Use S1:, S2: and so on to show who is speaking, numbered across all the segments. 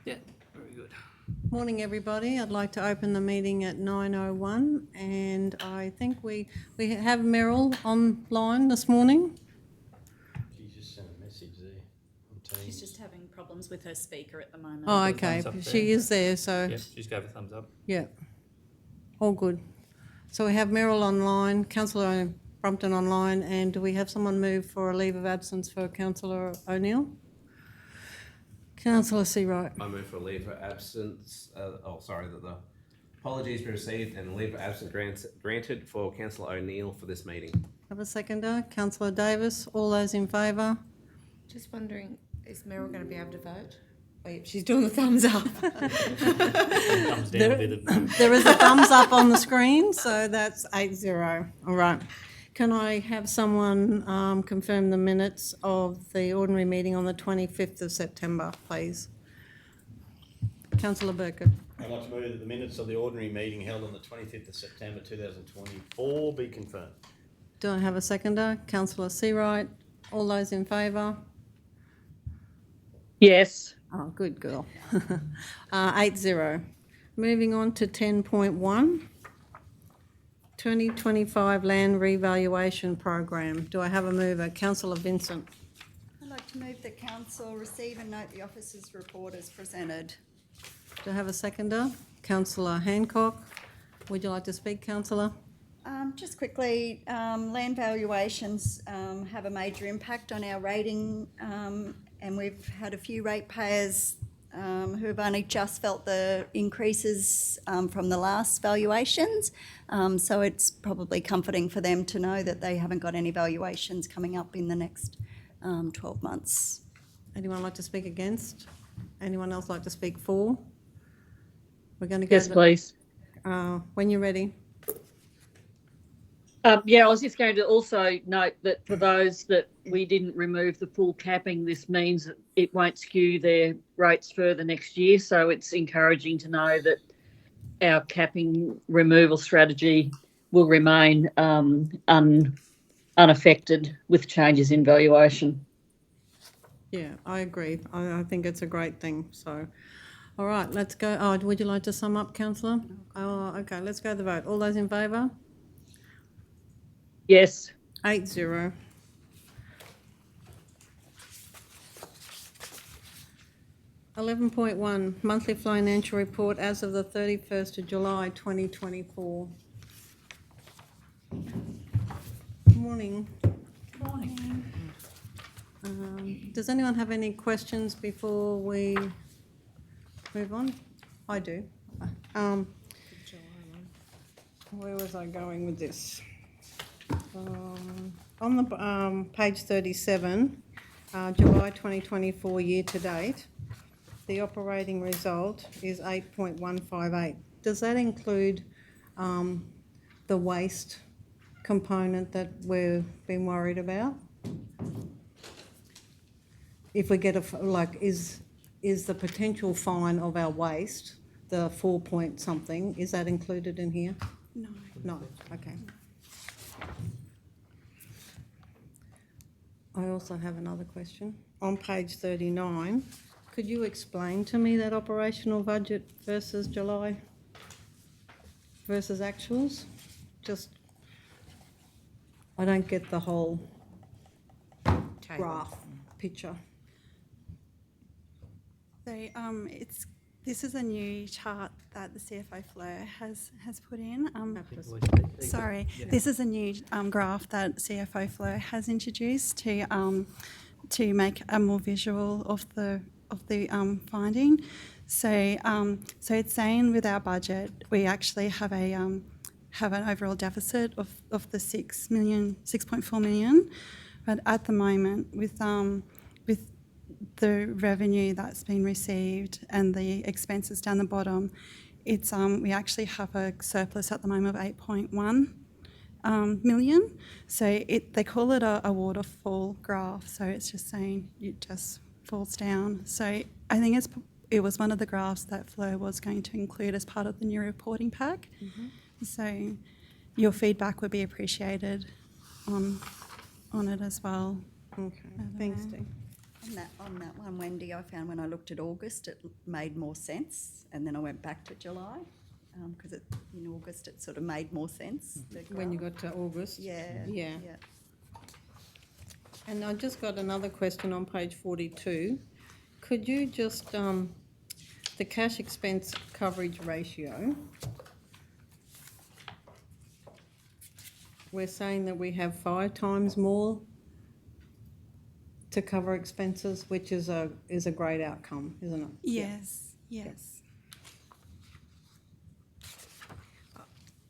S1: Yeah, very good.
S2: Morning, everybody. I'd like to open the meeting at 9:01, and I think we have Meryl online this morning.
S3: She just sent a message there on Teams.
S4: She's just having problems with her speaker at the moment.
S2: Oh,
S1: Give a
S2: okay.
S1: thumbs up
S2: She
S1: there.
S2: is there, so
S1: Yeah, just gave a thumbs up.
S2: yeah, all good. So we have Meryl online, Councillor Brumpton online, and do we have someone move for a leave of absence for Councillor O'Neill? Councillor Seawright.
S5: I move for a leave of absence. That the apologies be received and leave of absence granted for Councillor O'Neill for this meeting.
S2: Have a seconder. Councillor Davis. All those in favour?
S6: Just wondering, is Meryl going to be able to vote? Wait, she's doing the thumbs up.
S1: Thumbs down a bit.
S2: There is a thumbs up on the screen, so that's 8-0. All right. Can I have someone confirm the minutes of the ordinary meeting on the 25th of September, please? Councillor Burkett.
S3: I'd like to move that the minutes of the ordinary meeting held on the 25th of September 2024 be confirmed.
S2: Do I have a seconder? Councillor Seawright. All those in favour?
S7: Yes.
S2: Oh, good girl. 8-0. Moving on to 10.1. 2025 Land Revaluation Program. Do I have a mover? Councillor Vincent.
S8: I'd like to move that council receive and note the officer's report as presented.
S2: Do I have a seconder? Councillor Hancock. Would you like to speak, Councillor?
S8: Just quickly, land valuations have a major impact on our rating, and we've had a few ratepayers who have only just felt the increases from the last valuations. So it's probably comforting for them to know that they haven't got any valuations coming up in the next 12 months.
S2: Anyone like to speak against? Anyone else like to speak for? We're going to go
S7: Yes, please.
S2: when you're ready.
S7: I was just going to also note that for those that we didn't remove the full capping, this means that it won't skew their rates further next year. So it's encouraging to know that our capping removal strategy will remain unaffected with changes in valuation.
S2: Yeah, I agree. I think it's a great thing. So, all right, let's go. Oh, would you like to sum up, Councillor? Oh, okay, let's go to the vote. All those in favour?
S7: Yes.
S2: 8-0. $11.1 monthly financial report as of the 31st of July 2024. Morning.
S4: Morning.
S2: Does anyone have any questions before we move on? I do. Where was I going with this? On the page 37, July 2024 year to date, the operating result is 8.158. Does that include the waste component that we've been worried about? If we get is the potential fine of our waste, the 4 point something, is that included in here?
S8: No.
S2: No, okay. I also have another question. On page 39, could you explain to me that operational budget versus July versus actuals? Just, I don't get the whole graph picture.
S8: So this is a new chart that the CFO Fleur has put in. Sorry, this is a new graph that CFO Fleur has introduced to make a more visual of the finding. So it's saying with our budget we actually have an overall deficit of the 6.4 million, but at the moment with the revenue that's been received and the expenses down the bottom, it's we actually have a surplus at the moment of 8.1 million. So they call it a waterfall graph. So it's just saying it just falls down. So I think it was one of the graphs that Fleur was going to include as part of the new reporting pack. Mm-hmm. So your feedback would be appreciated on it as well.
S2: Okay, thanks, Dee.
S9: On that one, Wendy, I found when I looked at August, it made more sense, and then I went back to July, because in August it sort of made more sense. the
S2: When you
S9: graph.
S2: got to August?
S9: Yeah.
S2: Yeah. And I just got another question on page 42. Could you just, the cash expense coverage ratio, we're saying that we have 5 times more to cover expenses, which is a great outcome, isn't it?
S8: Yes, yes.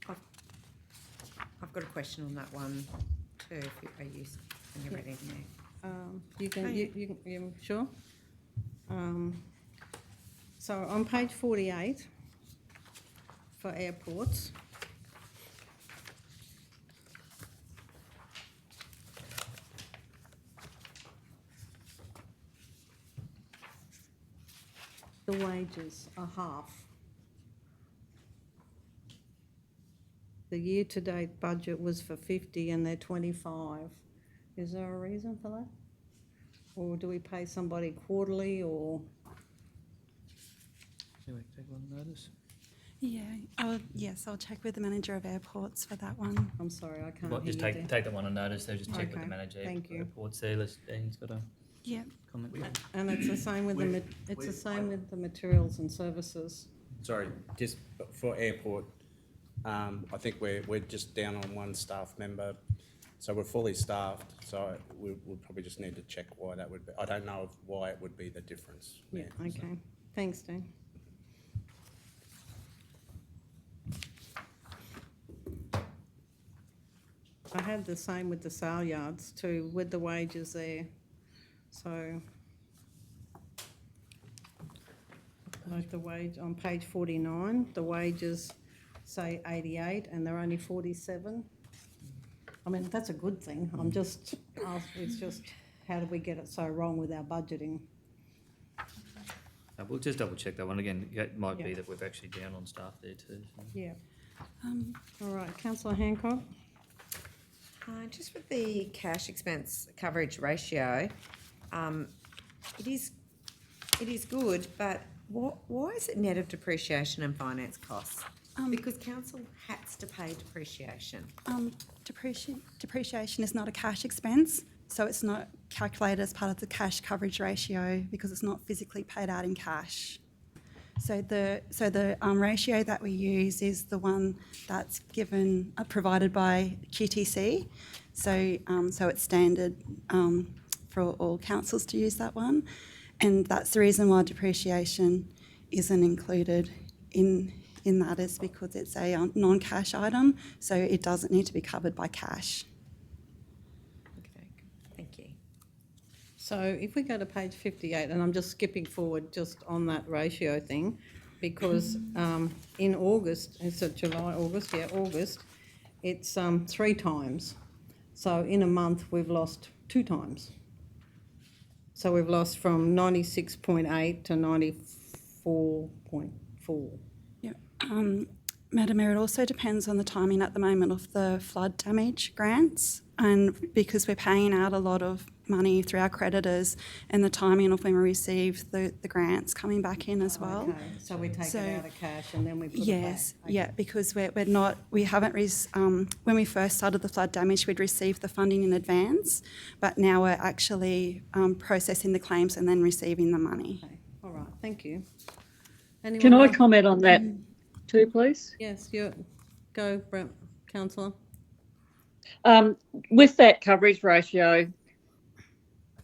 S6: I've got a question on that one too, if you, are you, when you're ready now.
S2: You can, you sure? So on page 48, for airports, the wages are half. The year-to-date budget was for 50 and they're 25. Is there a reason for that? Or do we pay somebody quarterly or?
S1: Anyway, take one notice.
S8: Yeah, I'll check with the manager of airports for that one.
S2: I'm sorry, I can't
S1: Well,
S2: hear
S1: just
S2: you there.
S1: take that one on notice. So just check with
S2: Okay,
S1: the manager.
S2: thank you.
S1: Reports there. Dean's got a
S8: Yeah,
S1: comment.
S2: And it's the same with with the materials and services.
S10: Sorry, just for airport, I think we're just down on one staff member, so we're fully staffed. So we'll probably just need to check why that would be. I don't know why it would be the difference.
S2: Yeah, okay. Thanks, Dean. I had the same with the sale yards too, with the wages there. So, like the wage on page 49, the wages say 88 and they're only 47. I mean, that's a good thing. I'm just, it's just, how did we get it so wrong with our budgeting?
S1: We'll just double check that one again. It might be
S2: Yeah.
S1: that we're actually down on staff there too. So.
S2: Yeah. All right, Councillor Hancock.
S6: Just with the cash expense coverage ratio, it is good, but why is it net of depreciation and finance costs? Because council has to pay depreciation.
S8: depreciation is not a cash expense, so it's not calculated as part of the cash coverage ratio because it's not physically paid out in cash. So the ratio that we use is the one that's given provided by QTC. So it's standard for all councils to use that one, and that's the reason why depreciation isn't included in that, is because it's a non-cash item, so it doesn't need to be covered by cash.
S6: Okay, thank you.
S2: So if we go to page 58, and I'm just skipping forward just on that ratio thing, because in August, it's July, August, it's 3 times. So in a month, we've lost 2 times. So we've lost from 96.8 to 94.4.
S8: Yeah. Madam Mayor, it also depends on the timing at the moment of the flood damage grants, and because we're paying out a lot of money through our creditors, and the timing of when we receive the grants coming back in as well.
S2: Okay, so we take it out of cash and then we put
S8: Yes,
S2: it back.
S8: yeah, because when we first started the flood damage, we'd received the funding in advance, but now we're actually processing the claims and then receiving the money.
S2: Okay, all right, thank you. Anyone
S7: Can I
S2: else?
S7: comment on that too, please?
S2: Yes, go, Councillor.
S7: With that coverage ratio,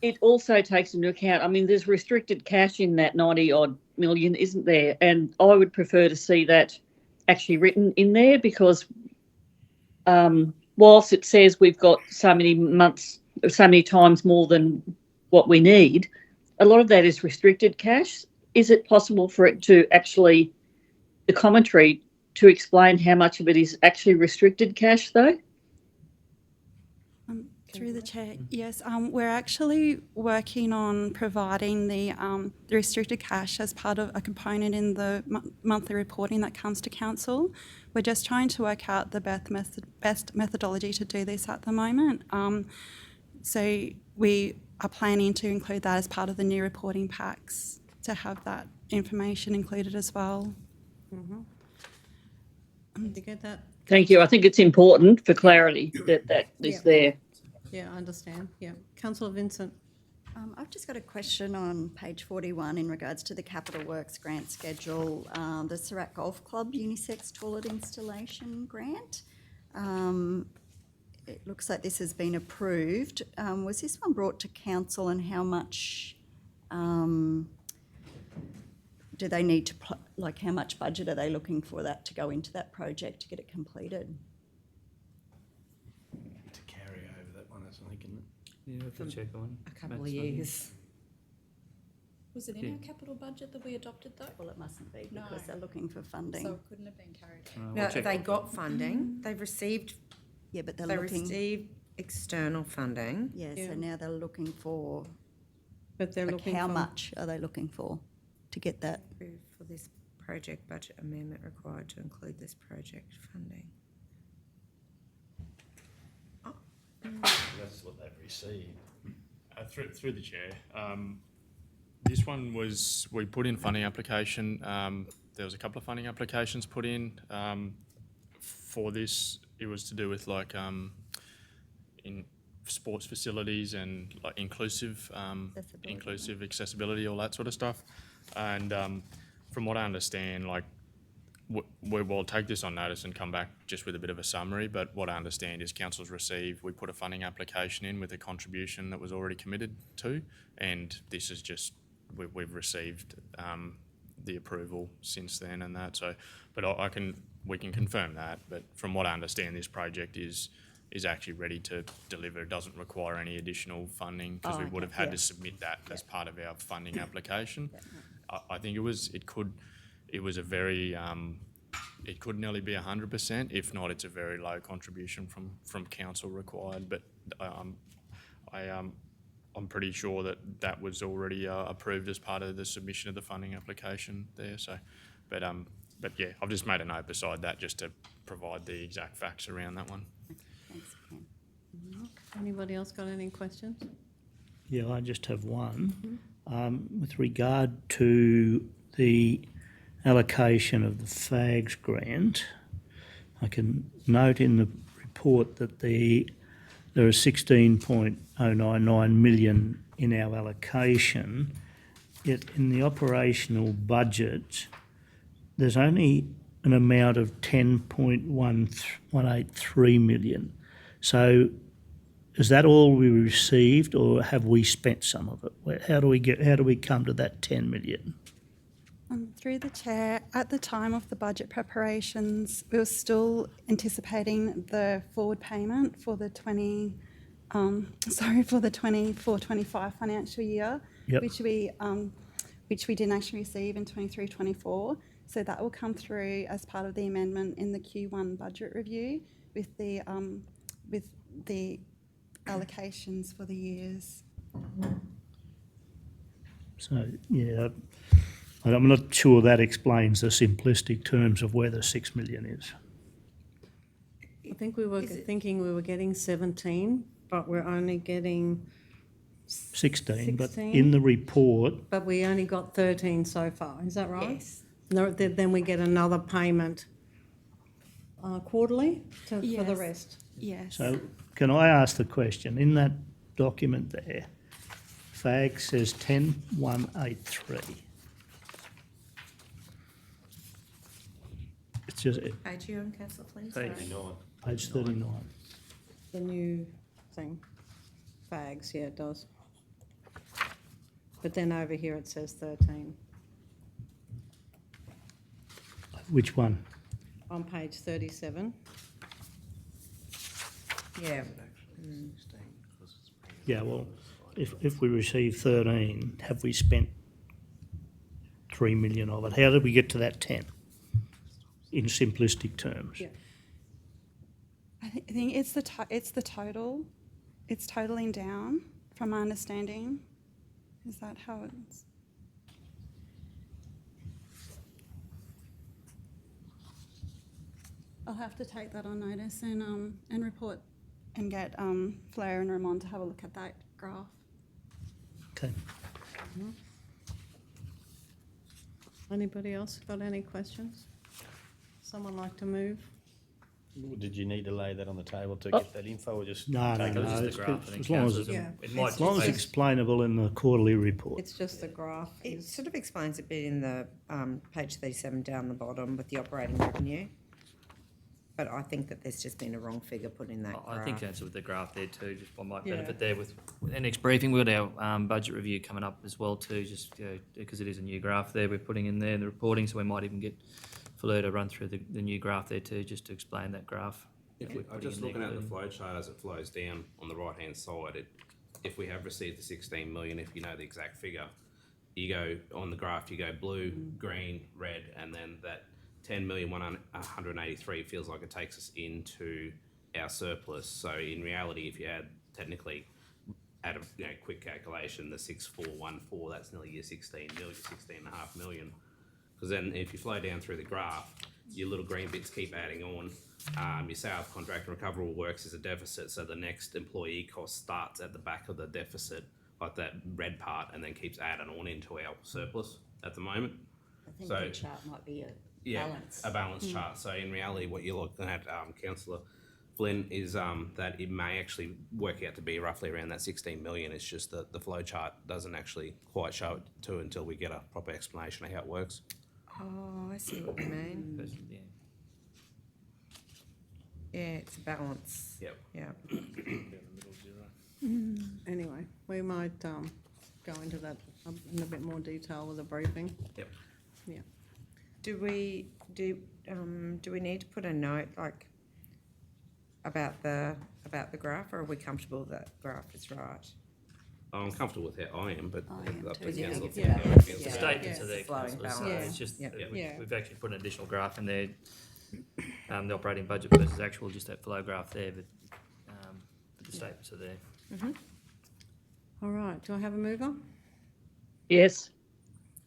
S7: it also takes into account, I mean, there's restricted cash in that 90 odd million, isn't there? And I would prefer to see that actually written in there, because whilst it says we've got so many months, so many times more than what we need, a lot of that is restricted cash. Is it possible for it to actually, the commentary, to explain how much of it is actually restricted cash though?
S8: Through the chair, yes, we're actually working on providing the restricted cash as part of a component in the monthly reporting that comes to council. We're just trying to work out the best methodology to do this at the moment. So we are planning to include that as part of the new reporting packs, to have that information included as well.
S2: Did you get that?
S7: Thank you. I think it's important for clarity that is
S2: Yeah.
S7: there.
S2: Yeah, I understand. Yeah. Councillor Vincent.
S9: I've just got a question on page 41 in regards to the capital works grant schedule, the Surat Golf Club unisex toilet installation grant. It looks like this has been approved. Was this one brought to council, and how much do they need to, how much budget are they looking for that to go into that project to get it completed?
S3: To carry over that one, I think, isn't it?
S1: Yeah, if we check on.
S6: A couple of
S1: That's fine.
S6: years.
S4: Was it in our capital budget that we adopted though?
S9: Well, it mustn't be
S4: No.
S9: because they're looking for funding.
S4: So it couldn't have been carried over.
S6: No,
S1: We'll check
S6: they
S1: on
S6: got funding. They've received,
S9: Yeah, but
S6: they
S9: they're looking,
S6: received external funding.
S9: yeah,
S2: Yeah.
S9: so now they're looking for,
S2: But they're looking
S9: how
S2: for
S9: much are they looking for to get that?
S6: Approved for this project budget amendment required to include this project funding.
S3: That's what they've received.
S11: Through the chair, this one was, we put in funding application, there was a couple of funding applications put in. For this, it was to do with in sports facilities and inclusive accessibility, all that sort of stuff. And from what I understand, we'll take this on notice and come back just with a bit of a summary, but what I understand is council's received, we put a funding application in with a contribution that was already committed to, and this is just, we've received the approval since then and that, so, but we can confirm that, but from what I understand, this project is actually ready to deliver. It doesn't require any additional funding, because we would have had to submit that as part of our funding application. I think it was a very, it could nearly be 100%. If not, it's a very low contribution from council required. But I'm pretty sure that was already approved as part of the submission of the funding application there. So, but yeah, I've just made a note beside that just to provide the exact facts around that one.
S9: Thanks, Ken.
S2: Anybody else got any questions?
S12: Yeah, I just have one. With regard to the allocation of the FAGS grant, I can note in the report that there are 16.099 million in our allocation, yet in the operational budget there's only an amount of 10.183 million. So is that all we received, or have we spent some of it? How do we come to that 10 million?
S8: Through the chair, at the time of the budget preparations, we were still anticipating the forward payment for the 24-25 financial year,
S12: Yep.
S8: which we didn't actually receive in 23-24. So that will come through as part of the amendment in the Q1 budget review with the allocations for the years.
S12: So, yeah, I'm not sure that explains the simplistic terms of where the 6 million is.
S2: I think we were thinking we were getting 17, but we're only getting
S12: 16, but
S2: 16?
S12: in the report,
S2: But we only got 13 so far, is that right?
S6: Yes.
S2: No, then we get another payment quarterly for the
S8: Yes.
S2: rest.
S8: Yes.
S12: so can I ask the question, in that document there, FAG says 10,183. It's just
S6: Page you on, councillor Flynn?
S1: Page
S6: Sorry.
S12: page 39.
S2: The new thing, fags, yeah, it does. But then over here it says 13
S12: Which one?
S2: on page 37.
S6: Yeah.
S12: Yeah, well, if we receive 13, have we spent 3 million of it? How did we get to that 10? In simplistic terms.
S2: Yeah.
S8: I think it's the total. It's totaling down, from my understanding. Is that how it's? I'll have to take that on notice and report and get Flair and Ramon to have a look at that graph.
S12: Okay.
S2: Anybody else got any questions? Someone like to move?
S3: Did you need to lay that on the table to
S1: Oh.
S3: get that info or just?
S12: No,
S3: take
S12: no,
S3: it?
S1: That was
S12: no.
S1: just
S12: it's
S1: the graph,
S12: good,
S1: I think,
S12: as long as
S1: councillors,
S2: Yeah.
S1: it might
S12: As long as
S1: just
S12: it's
S1: make-
S12: explainable in the quarterly report.
S2: It's just the graph.
S6: It sort of explains a bit in the page 37 down the bottom with the operating revenue. But I think that there's just been a wrong figure put in that graph.
S1: I think that's with the graph there too, just one might
S2: Yeah.
S1: benefit there with the next briefing. We've got our budget review coming up as well too, just because it is a new graph there we're putting in there in the reporting, so we might even get Fleur to run through the new graph there too, just to explain that graph. that we're
S5: I'm
S1: putting
S5: just
S1: in there
S5: looking at the
S1: clearly.
S5: flow chart as it flows down on the right-hand side. If we have received the 16 million, if you know the exact figure, you go on the graph, you go blue, green, red, and then that 10,183 feels like it takes us into our surplus. So in reality, if you add technically, add a quick calculation, the 6414, that's nearly your 16.5 million. Because then if you flow down through the graph, your little green bits keep adding on. Your sales contract and recoverable works is a deficit, so the next employee cost starts at the back of the deficit, like that red part, and then keeps adding on into our surplus at the moment.
S9: I think
S5: So-
S9: the chart might be a
S5: Yeah,
S9: balance.
S5: a balance chart. So in reality, what you're looking at, Councillor Flynn, is that it may actually work out to be roughly around that 16 million. It's just that the flow chart doesn't actually quite show it to until we get a proper explanation of how it works.
S6: Oh, I see what you mean.
S1: Yeah.
S6: Yeah, it's a balance.
S5: Yep.
S6: Yeah.
S2: Anyway, we might go into that in a bit more detail with a briefing.
S5: Yep.
S2: Yeah.
S6: Do we need to put a note like about the graph, or are we comfortable that graph is right?
S5: I'm comfortable with how I am, but
S9: I
S5: it's
S9: am
S5: up to
S9: too.
S5: the
S6: Yeah.
S5: council.
S6: Yeah.
S5: how it
S1: The
S5: feels.
S6: Yeah.
S1: statements
S2: Yeah.
S1: are there,
S6: Flowing
S1: councillors, so
S6: balance.
S1: it's just,
S6: Yep.
S2: Yeah.
S1: we've actually put an additional graph in there, the operating budget versus actual, just that flow graph there, but the statements are there.
S2: All right, do I have a mover?
S7: Yes.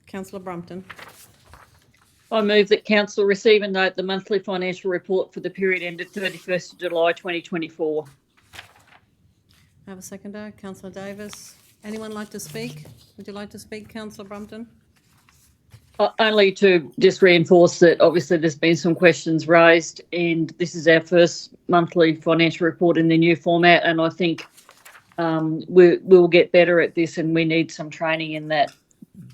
S2: Councillor Brumpton.
S7: I move that council receive and note the monthly financial report for the period ended 31st of July 2024.
S2: Have a seconder, Councillor Davis. Anyone like to speak? Would you like to speak, Councillor Brumpton?
S7: Only to just reinforce that obviously there's been some questions raised, and this is our first monthly financial report in the new format, and I think we'll get better at this, and we need some training in that,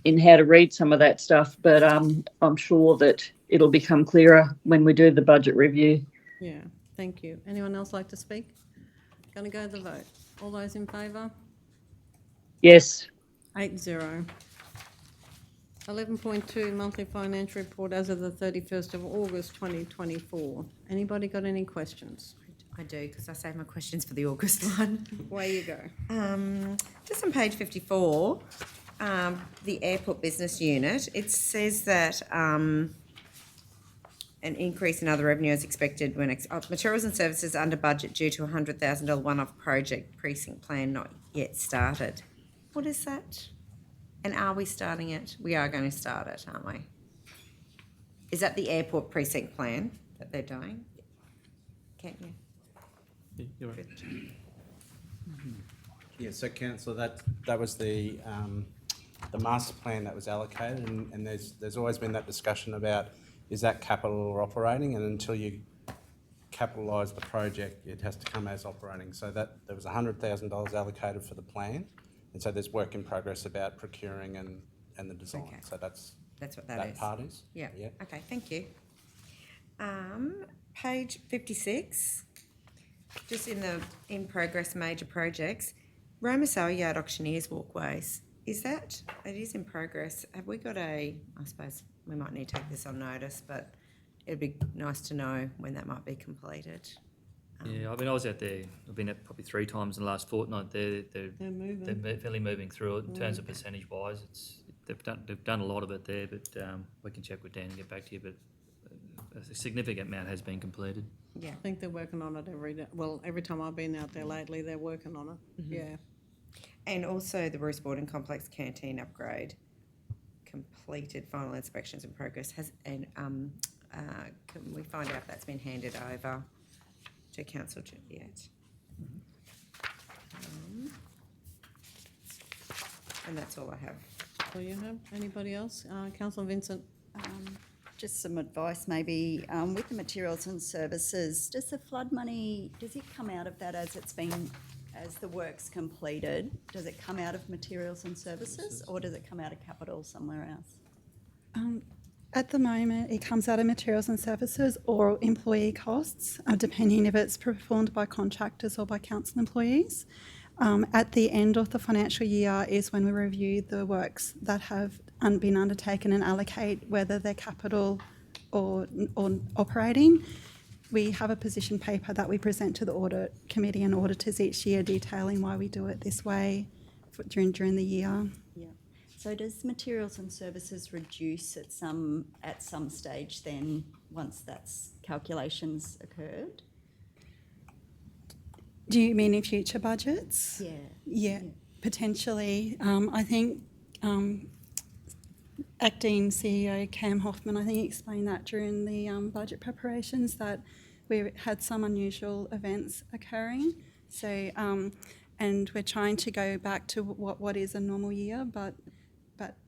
S7: in how to read some of that stuff, but I'm sure that it'll become clearer when we do the budget review.
S2: Yeah, thank you. Anyone else like to speak? Going to go to the vote. All those in favour?
S7: Yes.
S2: 8-0. 11.2 monthly financial report as of the 31st of August 2024. Anybody got any questions?
S6: I do, because I saved my questions for the August one.
S2: Away you go.
S6: Just on page 54, the airport business unit, it says that an increase in other revenue is expected when materials and services under budget due to a $100,000 one-off project precinct plan not yet started. What is that? And are we starting it? We are going to start it, aren't we? Is that the airport precinct plan that they're doing? Can't you?
S1: You're right.
S10: Yeah, so councillor, that was the master plan that was allocated, and there's always been that discussion about, is that capital or operating, and until you capitalise the project, it has to come as operating. So that there was $100,000 allocated for the plan, and so there's work in progress about procuring and the design.
S6: Okay.
S10: So that's
S6: That's what that
S10: that
S6: is.
S10: part is.
S6: Yeah.
S10: Yeah.
S6: Okay, thank you. Page 56, just in progress major projects, Roma Sale Yard Auctioneers Walkways. Is that, it is in progress. Have we got I suppose we might need to take this on notice, but it'd be nice to know when that might be completed.
S1: Yeah, I mean, I was out there, I've been out probably 3 times in the last fortnight. They're
S2: moving.
S1: fairly moving through it in terms of percentage wise. They've done a lot of it there, but we can check with Dan and get back to you, but a significant amount has been completed.
S6: Yeah.
S2: I think they're working on it every day. Well, every time I've been out there lately, they're working on it. Yeah.
S6: And also the Bruce Borden Complex canteen upgrade, completed, final inspections in progress. Can we find out if that's been handed over to council yet? And that's all I have.
S2: Do you have anybody else? Councillor Vincent?
S9: Just some advice maybe, with the materials and services, does the flood money, does it come out of that as the work's completed? Does it come out of materials and services or does it come out of capital somewhere else?
S8: At the moment, it comes out of materials and services or employee costs, depending if it's performed by contractors or by council employees. At the end of the financial year is when we review the works that have been undertaken and allocate whether they're capital or operating. We have a position paper that we present to the audit committee and auditors each year detailing why we do it this way during the year.
S9: Yeah. So does materials and services reduce at some stage then, once that's calculations occurred?
S8: Do you mean in future budgets?
S9: Yeah.
S8: Yeah, potentially. I think Acting CEO Cam Hoffman, I think he explained that during the budget preparations, that we had some unusual events occurring. So, and we're trying to go back to what is a normal year, but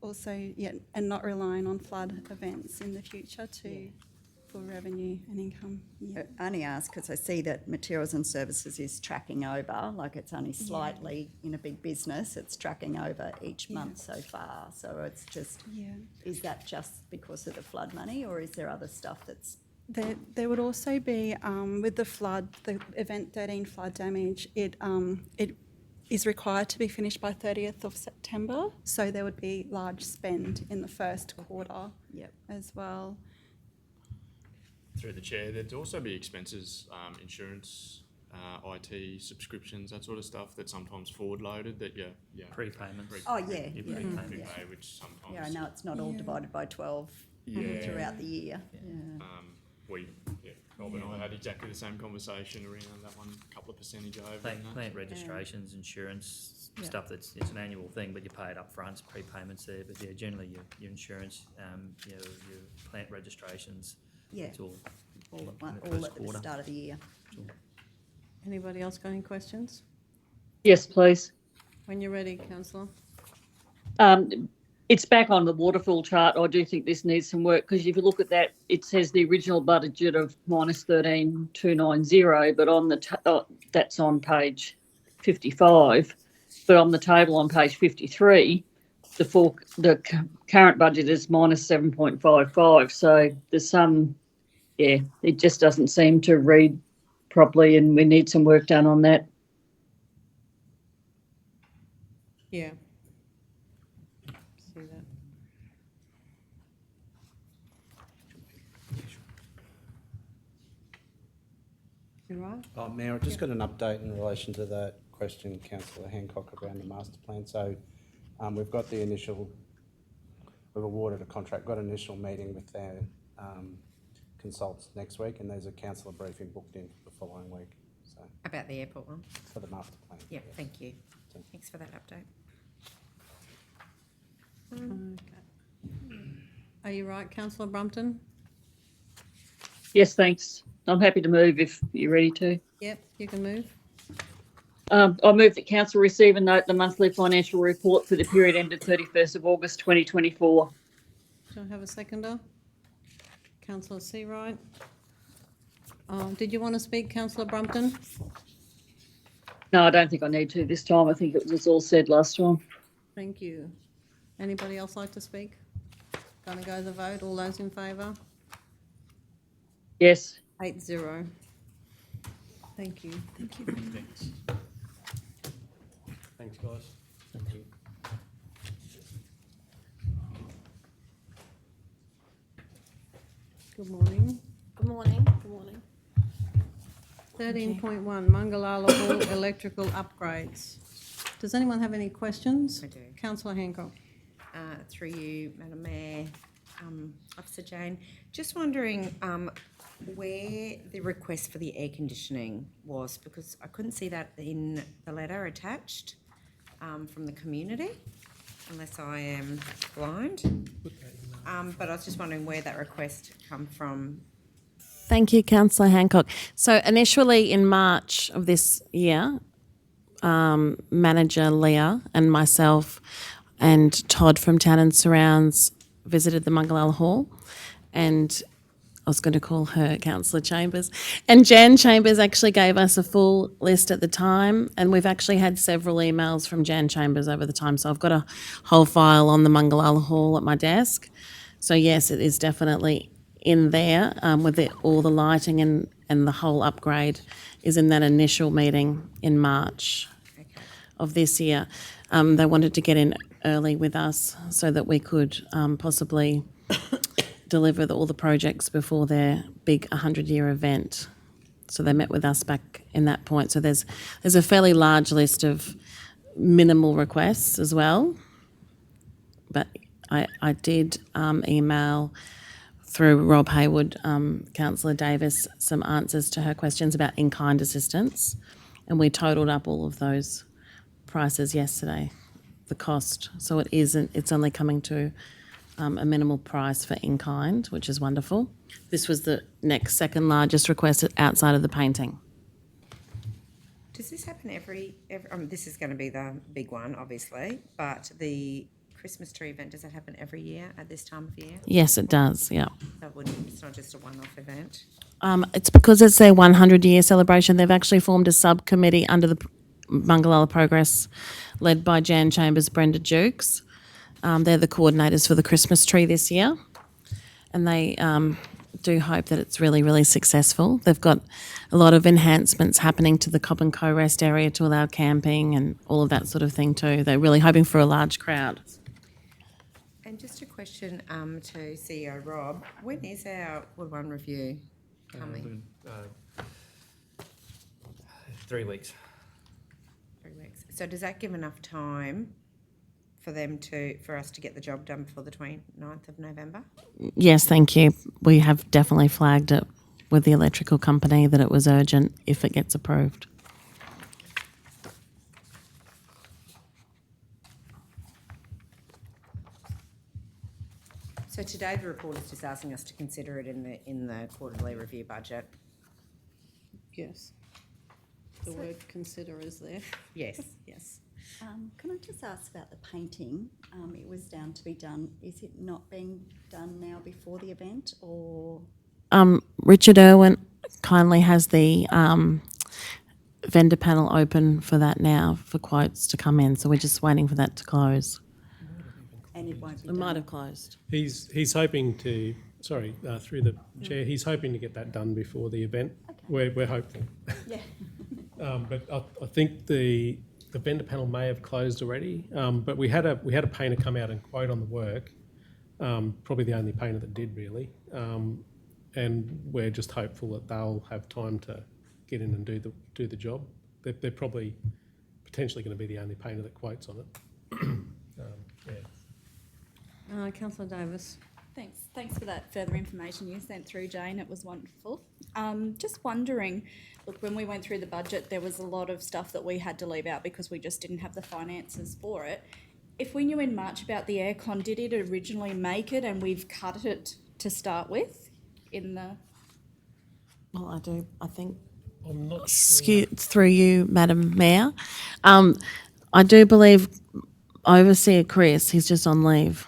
S8: also, yeah, and not relying on flood events in the future for revenue and income. Yeah.
S9: I only ask because I see that materials and services is tracking over, like it's only slightly in a big business, it's tracking over each month so far. So it's just, is that just because of the flood money or is there other stuff that's...
S8: There would also be, with the flood, the Event 13 flood damage, it is required to be finished by 30th of September. So there would be large spend in the first quarter as well.
S11: Through the chair, there'd also be expenses, insurance, IT, subscriptions, that sort of stuff that's sometimes forward-loaded that
S1: Prepayments.
S11: prepay, which sometimes...
S9: Yeah, I know it's not all divided by 12 throughout the year.
S11: Rob and I had exactly the same conversation around that one, a couple of percentage over.
S1: Plant registrations, insurance, stuff it's an annual thing, but you pay it up front, it's prepayments there. But yeah, generally your insurance, your plant registrations, it's all
S9: at the start of the year.
S2: Anybody else got any questions?
S7: Yes, please.
S2: When you're ready, councillor.
S7: It's back on the waterfall chart. I do think this needs some work because if you look at that, it says the original budget of minus 13,290, but on the that's on page 55. But on the table on page 53, the current budget is minus 7.55. So there's some, it just doesn't seem to read properly, and we need some work done on that.
S2: Yeah. See that. You right?
S10: Mayor, I've just got an update in relation to that question, Councillor Hancock, around the master plan. So we've got the initial, we've awarded a contract, got an initial meeting with their consultants next week, and there's a councillor briefing booked in for the following week. So
S6: About the airport one?
S10: for the master plan.
S6: Yeah, thank you. Thanks for that update.
S2: Okay. Are you right, councillor Brumpton?
S7: Yes, thanks. I'm happy to move if you're ready to.
S2: Yep, you can move.
S7: I move that council receive and note the monthly financial report for the period ended 31st of August 2024.
S2: Do I have a seconder? Councillor Seawright. Did you want to speak, councillor Brumpton?
S7: No, I don't think I need to this time. I think it was all said last time.
S2: Thank you. Anybody else like to speak? Going to go the vote. All those in favour?
S7: Yes.
S2: 8-0. Thank you.
S8: Thank you.
S3: Thanks. Thanks, guys.
S1: Thank you.
S2: Good morning.
S4: Good morning. Good morning.
S2: 13.1 Mungallala Hall electrical upgrades. Does anyone have any questions?
S6: I do.
S2: Councillor Hancock.
S6: Through you, Madam Mayor, Officer Jane, just wondering where the request for the air conditioning was, because I couldn't see that in the letter attached from the community, unless I am blind. But I was just wondering where that request come from.
S13: Thank you, Councillor Hancock. So initially in March of this year, Manager Leah and myself and Todd from Town and Surrounds visited the Mungallala Hall, and I was going to call her Councillor Chambers, and Jan Chambers actually gave us a full list at the time, and we've actually had several emails from Jan Chambers over the time, so I've got a whole file on the Mungallala Hall at my desk. So yes, it is definitely in there with all the lighting and the whole upgrade is in that initial meeting in March of this year. They wanted to get in early with us so that we could possibly deliver all the projects before their big 100-year event. So they met with us back in that point. So there's a fairly large list of minimal requests as well. But I did email through Rob Hayward, Councillor Davis, some answers to her questions about in-kind assistance. And we totalled up all of those prices yesterday, the cost. So it's only coming to a minimal price for in-kind, which is wonderful. This was the next second largest request outside of the painting.
S6: Does this happen every this is going to be the big one, obviously, but the Christmas tree event, does that happen every year at this time of year?
S13: Yes, it does, yeah.
S6: It's not just a one-off event?
S13: It's because it's their 100-year celebration. They've actually formed a subcommittee under the Mungallala Progress, led by Jan Chambers, Brenda Jukes. They're the coordinators for the Christmas tree this year, and they do hope that it's really, really successful. They've got a lot of enhancements happening to the Cobb and Co rest area to allow camping and all of that sort of thing too. They're really hoping for a large crowd.
S6: And just a question to CEO Rob, when is our Ward 1 review coming?
S1: 3 weeks.
S6: 3 weeks. So does that give enough time for us to get the job done before the 29th of November?
S13: Yes, thank you. We have definitely flagged it with the electrical company that it was urgent if it gets approved.
S6: So today the report is just asking us to consider it in the quarterly review budget.
S2: Yes. The word consider is there.
S6: Yes, yes.
S9: Can I just ask about the painting? It was down to be done. Is it not being done now before the event, or?
S13: Richard Irwin kindly has the vendor panel open for that now for quotes to come in, so we're just waiting for that to close.
S9: And it won't be
S13: It
S9: done?
S13: might have closed.
S14: He's hoping to, through the chair, he's hoping to get that done before the event.
S9: Okay.
S14: We're hopeful.
S9: Yeah.
S14: But I think the vendor panel may have closed already. But we had a painter come out and quote on the work. Probably the only painter that did really. And we're just hopeful that they'll have time to get in and do the job. They're probably potentially going to be the only painter that quotes on it.
S2: Councillor Davis.
S8: Thanks for that further information you sent through, Jane. It was wonderful. Just wondering, look, when we went through the budget, there was a lot of stuff that we had to leave out because we just didn't have the finances for it. If we knew in March about the aircon, did it originally make it and we've cut it to start with in the...
S13: Well, I do. I think...
S14: I'm not sure.
S13: Through you, Madam Mayor. I do believe Overseer Chris, he's just on leave.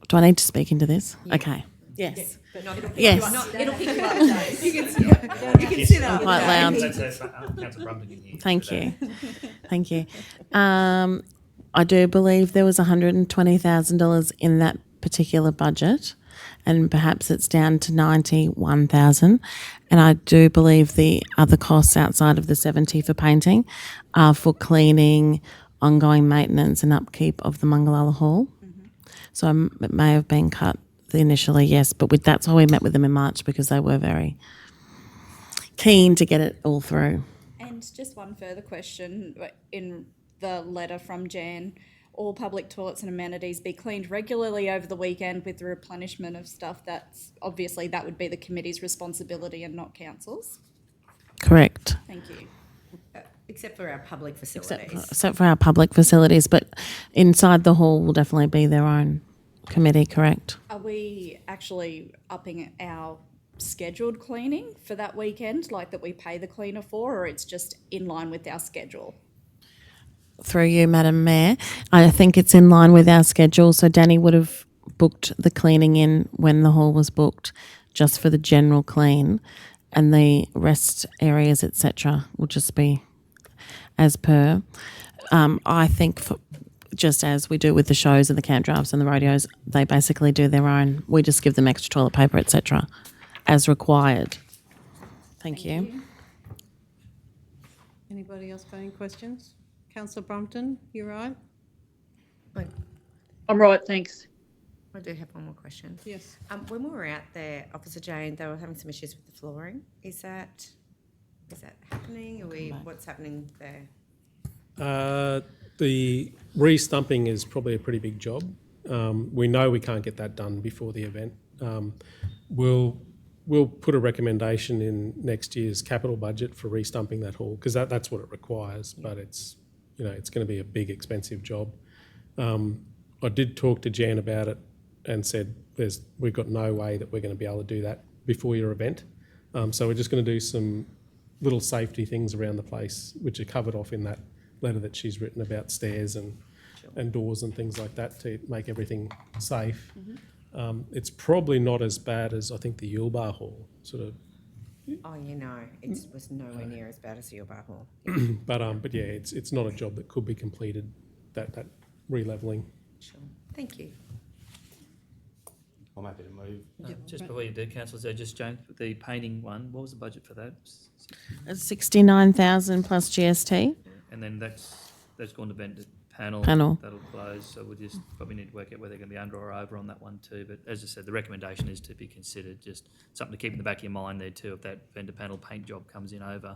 S13: Do I need to speak into this? Yeah. Okay. Yes.
S6: But not it'll
S13: Yes.
S6: It'll pick you up, Dave. You can sit up.
S13: Quite loud.
S1: Councillor Brumby in here.
S13: Thank you. Thank you. I do believe there was $120,000 in that particular budget, and perhaps it's down to $91,000. And I do believe the other costs outside of the 70 for painting are for cleaning, ongoing maintenance and upkeep of the Mungallala Hall. Mm-hmm. So it may have been cut initially, yes, but that's why we met with them in March, because they were very keen to get it all through.
S8: And just one further question. In the letter from Jan, all public toilets and amenities be cleaned regularly over the weekend with the replenishment of stuff. That's obviously that would be the committee's responsibility and not council's.
S13: Correct.
S8: Thank you.
S6: Except for our public facilities.
S13: Except for our public facilities, but inside the hall will definitely be their own committee, correct?
S8: Are we actually upping our scheduled cleaning for that weekend, like that we pay the cleaner for, or it's just in line with our schedule?
S13: through you, Madam Mayor, I think it's in line with our schedule. So Danny would have booked the cleaning in when the hall was booked, just for the general clean, and the rest areas, etc., will just be as per. I think just as we do with the shows and the camp drafts and the rodeos, they basically do their own. We just give them extra toilet paper, etc., as required. Thank you.
S2: Anybody else got any questions? Councillor Brompton, you right?
S7: I'm right, thanks.
S6: I do have one more question.
S2: Yes.
S6: When we were out there, Officer Jane, they were having some issues with the flooring. Is that happening? What's happening there?
S14: The re-stumping is probably a pretty big job. We know we can't get that done before the event. We'll put a recommendation in next year's capital budget for re-stumping that hall, because that's what it requires. But it's going to be a big, expensive job. I did talk to Jan about it and said we've got no way that we're going to be able to do that before your event. So we're just going to do some little safety things around the place, which are covered off in that letter that she's written about stairs and doors and things like that to make everything safe. It's probably not as bad as I think the Yulbar Hall, sort of.
S6: Oh, it was nowhere near as bad as the Bar Hall.
S14: But yeah, it's not a job that could be completed, that re-levelling.
S6: Sure. Thank you.
S3: I'm happy to move.
S1: Just before you do, councillors, just Jane, the painting one, what was the budget for that?
S13: It's 69,000 plus GST.
S1: And then that's gone to vendor panel. That'll close, so we'll just probably need to work out whether they're going to be under or over on that one too. But as I said, the recommendation is to be considered, just something to keep in the back of your mind there too. If that vendor panel paint job comes in over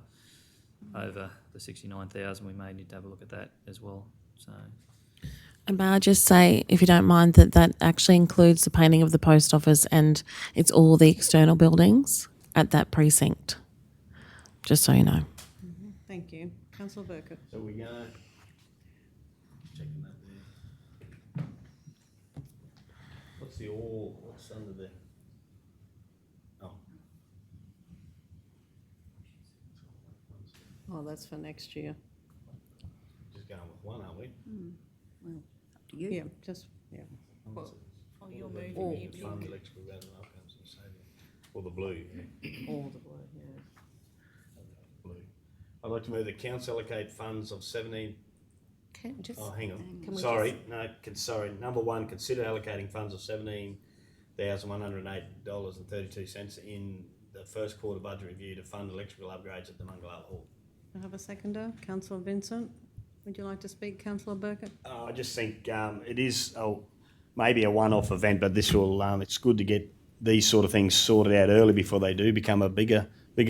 S1: the 69,000, we may need to have a look at that as well. So.
S13: And may I just say, if you don't mind, that actually includes the painting of the post office and it's all the external buildings at that precinct, just so you know.
S2: Thank you. Councillor Burkett.
S3: So we're going to checking that there. What's under there?
S2: Oh, that's for next year.
S3: Just going with one, aren't we?
S9: Well, up to you.
S2: Yeah,
S7: You're moving
S3: Fund electrical rather than outcomes and saving. Or the blue. Yeah.
S2: all the blue, yeah.
S3: Blue. I'd like to move the council allocate funds of 17. Hang on. Sorry. Number one, consider allocating funds of $17,108.32 in the first quarter budget review to fund electrical upgrades at the Mungallala Hall.
S2: I have a seconder. Councillor Vincent, would you like to speak? Councillor Burkett?
S3: I just think it is maybe a one-off event, but this will. It's good to get these sort of things sorted out early before they do become a bigger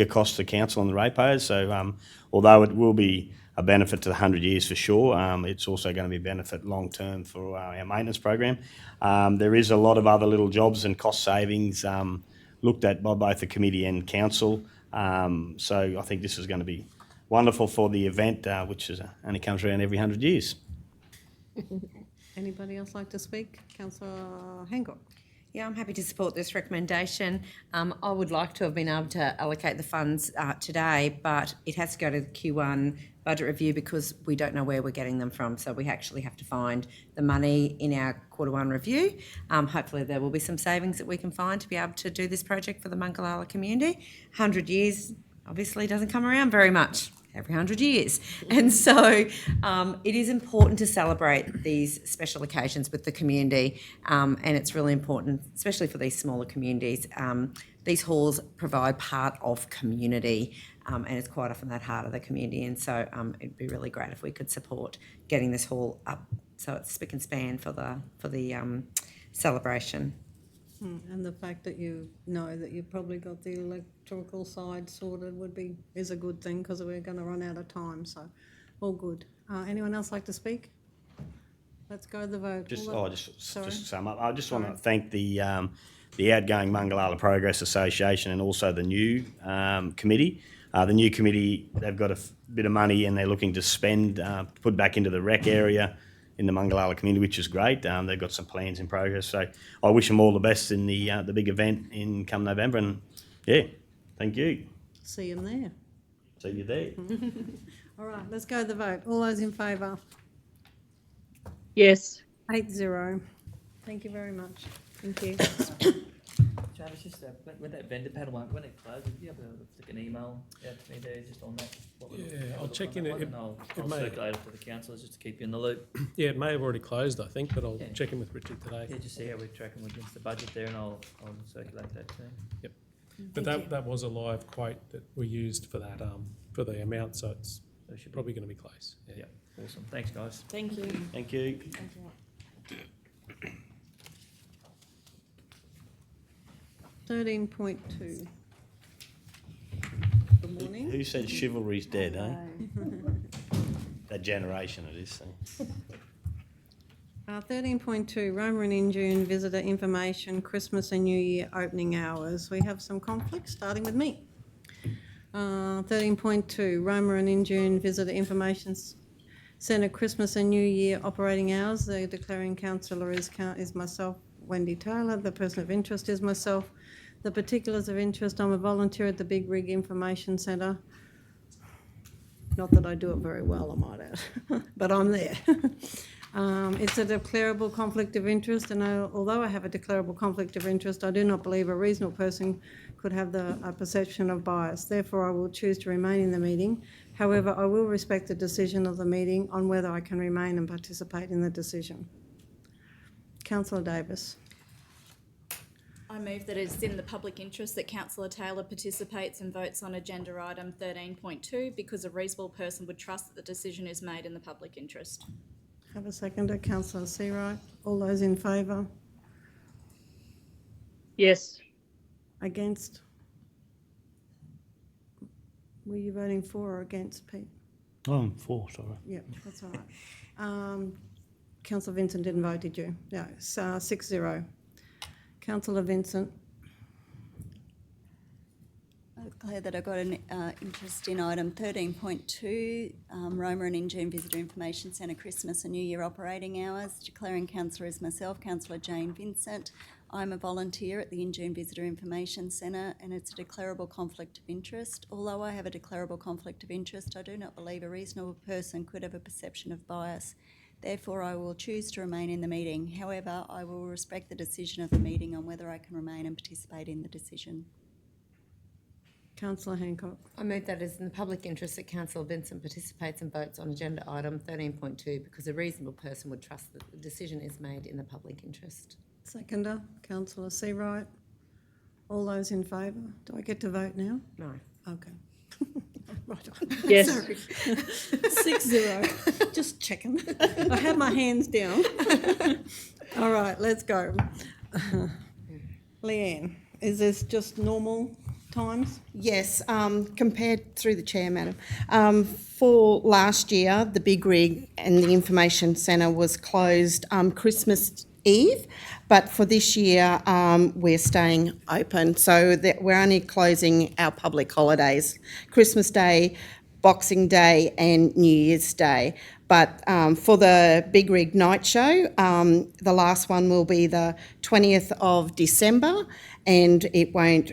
S3: cost to council and the ratepayers. So although it will be a benefit to the 100 years for sure, it's also going to be a benefit long-term for our maintenance program. There is a lot of other little jobs and cost savings looked at by both the committee and council. So I think this is going to be wonderful for the event, which only comes around every 100 years.
S2: Anybody else like to speak? Councillor Hancock.
S6: Yeah, I'm happy to support this recommendation. I would like to have been able to allocate the funds today, but it has to go to the Q1 budget review because we don't know where we're getting them from. So we actually have to find the money in our Q1 review. Hopefully there will be some savings that we can find to be able to do this project for the Mungallala community. 100 years obviously doesn't come around very much. Every 100 years. And so it is important to celebrate these special occasions with the community, and it's really important, especially for these smaller communities. These halls provide part of community, and it's quite often that heart of the community, and so it'd be really great if we could support getting this hall up so it's spick and span for the celebration.
S2: And the fact that you know that you've probably got the electrical side sorted is a good thing because we're going to run out of time. So, all good. Anyone else like to speak? Let's go to the vote.
S3: Just to sum up, I just want to thank the outgoing Mungallala Progress Association and also the new committee. The new committee, they've got a bit of money and they're looking to spend, put back into the rec area in the Mungallala community, which is great. They've got some plans in progress. So I wish them all the best in the big event in come November. And yeah, thank you.
S2: See them there.
S3: See you there.
S2: All right, let's go to the vote. All those in favour?
S7: Yes.
S2: 8-0. Thank you very much. Thank you.
S1: Travis, just when that vendor panel, when it closes, do you have a flick an email out to me there just on that?
S14: Yeah, I'll check in it.
S1: And I'll
S14: may-
S1: circulate it to the councillors just to keep you in the loop.
S14: Yeah, it may have already closed, I think, but I'll
S1: Yeah.
S14: check in with Richard today.
S1: Yeah, just see how we're tracking against the budget there, and I'll circulate that too.
S14: Yep. But that was a live quote that we used for that, for the amount, so it's
S1: So it should be,
S14: probably going to be close. Yeah.
S1: yeah, awesome. Thanks, guys.
S13: Thank you.
S3: Thank you.
S2: 13.2. Good morning.
S3: Who said chivalry's dead, eh? That generation it is. So.
S2: 13.2, Roma and in June visitor information, Christmas and New Year opening hours. We have some conflicts, starting with me. 13.2, Roma and in June visitor information centre, Christmas and New Year operating hours. The declaring councillor is myself, Wendy Taylor. The person of interest is myself. The particulars of interest, I'm a volunteer at the Big Rig Information Centre. Not that I do it very well, I might add, but I'm there. It's a declarable conflict of interest, and although I have a declarable conflict of interest, I do not believe a reasonable person could have a perception of bias. Therefore, I will choose to remain in the meeting. However, I will respect the decision of the meeting on whether I can remain and participate in the decision. Councillor Davis.
S4: I move that it's in the public interest that Councillor Taylor participates and votes on agenda item 13.2 because a reasonable person would trust that the decision is made in the public interest.
S2: Have a seconder, Councillor Seawright. All those in favour?
S7: Yes.
S2: Against? Were you voting for or against, Pete?
S12: Oh, I'm for, sorry.
S2: Yeah, that's all right. Councillor Vincent didn't vote, did you? No, it's 6-0. Councillor Vincent.
S9: I declare that I've got an interest in item 13.2, Roma and in June Visitor Information Centre Christmas and New Year operating hours. Declaring councillor is myself, Councillor Jane Vincent. I'm a volunteer at the in June Visitor Information Centre, and it's a declarable conflict of interest. Although I have a declarable conflict of interest, I do not believe a reasonable person could have a perception of bias. Therefore, I will choose to remain in the meeting. However, I will respect the decision of the meeting on whether I can remain and participate in the decision.
S2: Councillor Hancock.
S6: I move that it is in the public interest that Councillor Vincent participates and votes on agenda item 13.2 because a reasonable person would trust that the decision is made in the public interest.
S2: Seconder, Councillor Seawright. All those in favour? Do I get to vote now?
S6: No.
S2: Okay. Right on.
S7: Yes.
S2: Sorry. 6-0. Just checking. I have my hands down. All right, let's go. Leanne, is this just normal times?
S15: Yes, compared through the chair, madam. For last year, the Big Rig and the Information Centre was closed Christmas Eve, but for this year we're staying open, so that we're only closing our public holidays, Christmas Day, Boxing Day and New Year's Day. But for the Big Rig night show, the last one will be the 20th of December, and it won't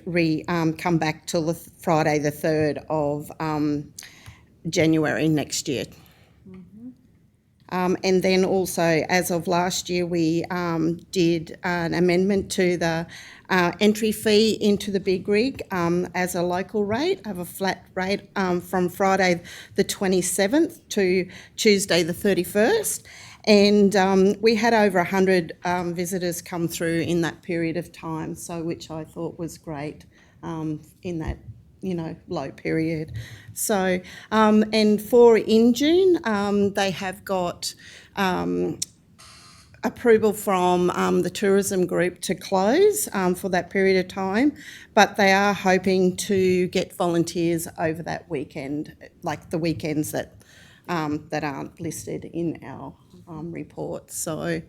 S15: come back till the Friday the 3rd of January next year. And then also, as of last year, we did an amendment to the entry fee into the Big Rig as a local rate, of a flat rate from Friday the 27th to Tuesday the 31st. And we had over 100 visitors come through in that period of time, so which I thought was great in that low period. So, and for in June, they have got approval from the tourism group to close for that period of time, but they are hoping to get volunteers over that weekend, like the weekends that aren't listed in our report. So,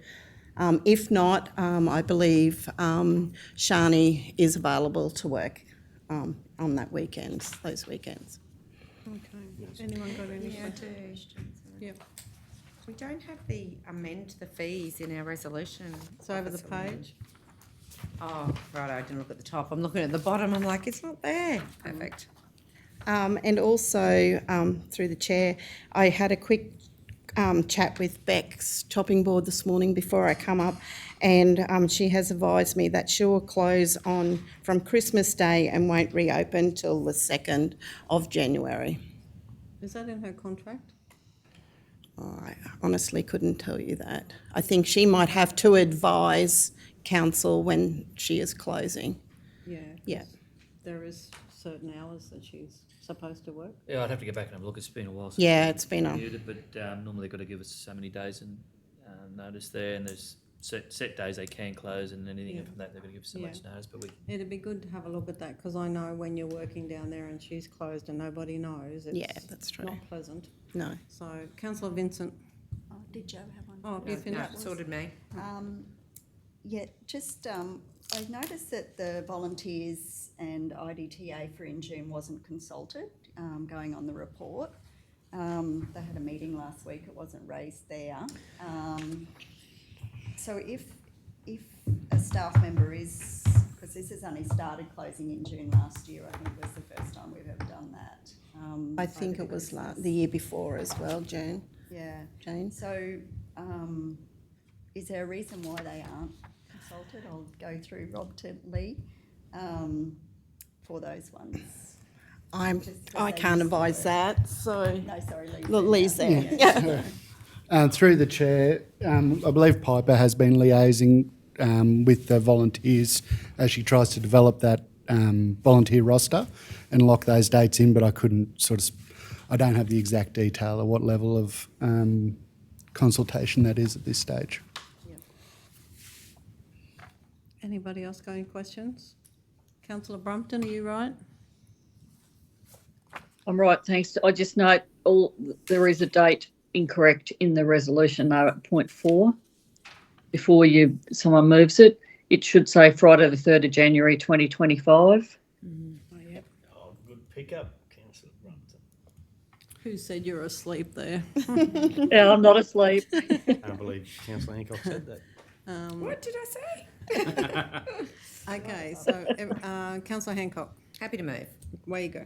S15: if not, I believe Shani is available to work on that those weekends.
S2: Okay. Anyone got any questions? Yeah.
S6: We don't have the amend the fees in our resolution.
S2: It's over the page.
S6: Oh, right, I didn't look at the top. I'm looking at the bottom. I'm like, it's not there. Perfect.
S15: And also, through the chair, I had a quick chat with Beck's chopping board this morning before I come up, and she has advised me that she will close from Christmas Day and won't reopen till the 2nd of January.
S2: Is that in her contract?
S15: I honestly couldn't tell you that. I think she might have to advise council when she is closing.
S2: Yeah.
S15: Yeah.
S2: 'cause there is certain hours that she's supposed to work.
S1: Yeah, I'd have to go back and have a look. It's been a while since
S15: Yeah,
S1: we
S15: it's been a-
S1: reviewed it, but normally they've got to give us so many days and notice there, and there's set days they can close, and anything
S2: Yeah.
S1: from that they've got to give so
S2: Yeah.
S1: much notice. But we
S2: It'd be good to have a look at that, because I know when you're working down there and she's closed and nobody knows, it's
S15: Yeah, that's true.
S2: not pleasant.
S15: No.
S2: So, councillor Vincent.
S9: Oh, did Joe have one?
S2: Oh, have you finished?
S6: Sorted me.
S9: Yeah, just, I noticed that the volunteers and IDTA for in June wasn't consulted, going on the report. They had a meeting last week, it wasn't raised there. So if a staff member is, because this has only started closing in June last year, I think was the first time we've ever done that.
S15: I think
S9: over
S15: it was
S9: Christmas.
S15: the year before as well, Jane.
S9: Yeah.
S15: Jane?
S9: So, is there a reason why they aren't consulted? I'll go through Rob to Lee, for those ones.
S15: I
S9: they
S15: can't
S9: used to
S15: advise
S9: work.
S15: that, so
S9: No, sorry, Lee's
S15: Look,
S9: there
S15: Lee's
S9: now.
S15: there. Yeah.
S16: Through the chair, I believe Piper has been liaising with the volunteers as she tries to develop that volunteer roster and lock those dates in, but I couldn't I don't have the exact detail of what level of consultation that is at this stage.
S2: Anybody else got any questions? Councillor Brumpton, are you right?
S7: I'm right, thanks. I just note there is a date incorrect in the resolution though at point 4. Before someone moves it, it should say Friday the 3rd of January 2025.
S12: Oh, good pickup, councillor Brumpton.
S2: Who said you're asleep there?
S7: Yeah, I'm not asleep.
S3: I don't believe Councillor Hancock said that.
S6: What did I say?
S2: Okay, so, councillor Hancock,
S6: Happy to move.
S2: where you go.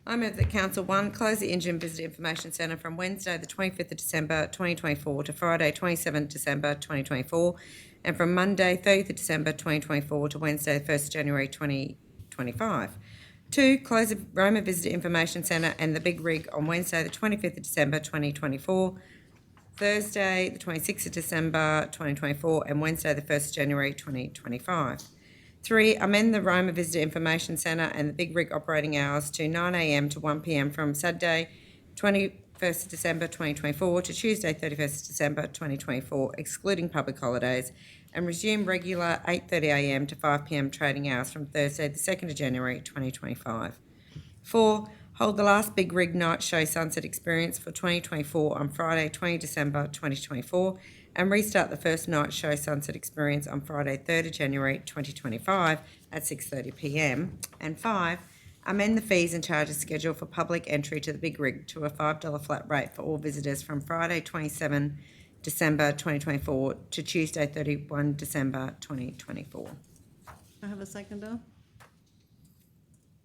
S6: I move that Council 1 close the Engine Visitor Information Centre from Wednesday the 25th of December 2024 to Friday 27th December 2024, and from Monday 30th of December 2024 to Wednesday 1st January 2025. 2, close the Roma Visitor Information Centre and the Big Rig on Wednesday the 25th of December 2024, Thursday the 26th of December 2024 and Wednesday the 1st January 2025. 3, amend the Roma Visitor Information Centre and the Big Rig operating hours to 9 a.m. to 1 p.m. from Saturday 21st of December 2024 to Tuesday 31st of December 2024, excluding public holidays, and resume regular 8:30 a.m. to 5 p.m. trading hours from Thursday the 2nd of January 2025. 4, hold the last Big Rig Night Show Sunset Experience for 2024 on Friday 20 December 2024, and restart the first Night Show Sunset Experience on Friday 3rd of January 2025 at 6:30 p.m. And 5, amend the fees and charges schedule for public entry to the Big Rig to a $5 flat rate for all visitors from Friday 27 December 2024 to Tuesday 31 December 2024.
S2: I have a seconder.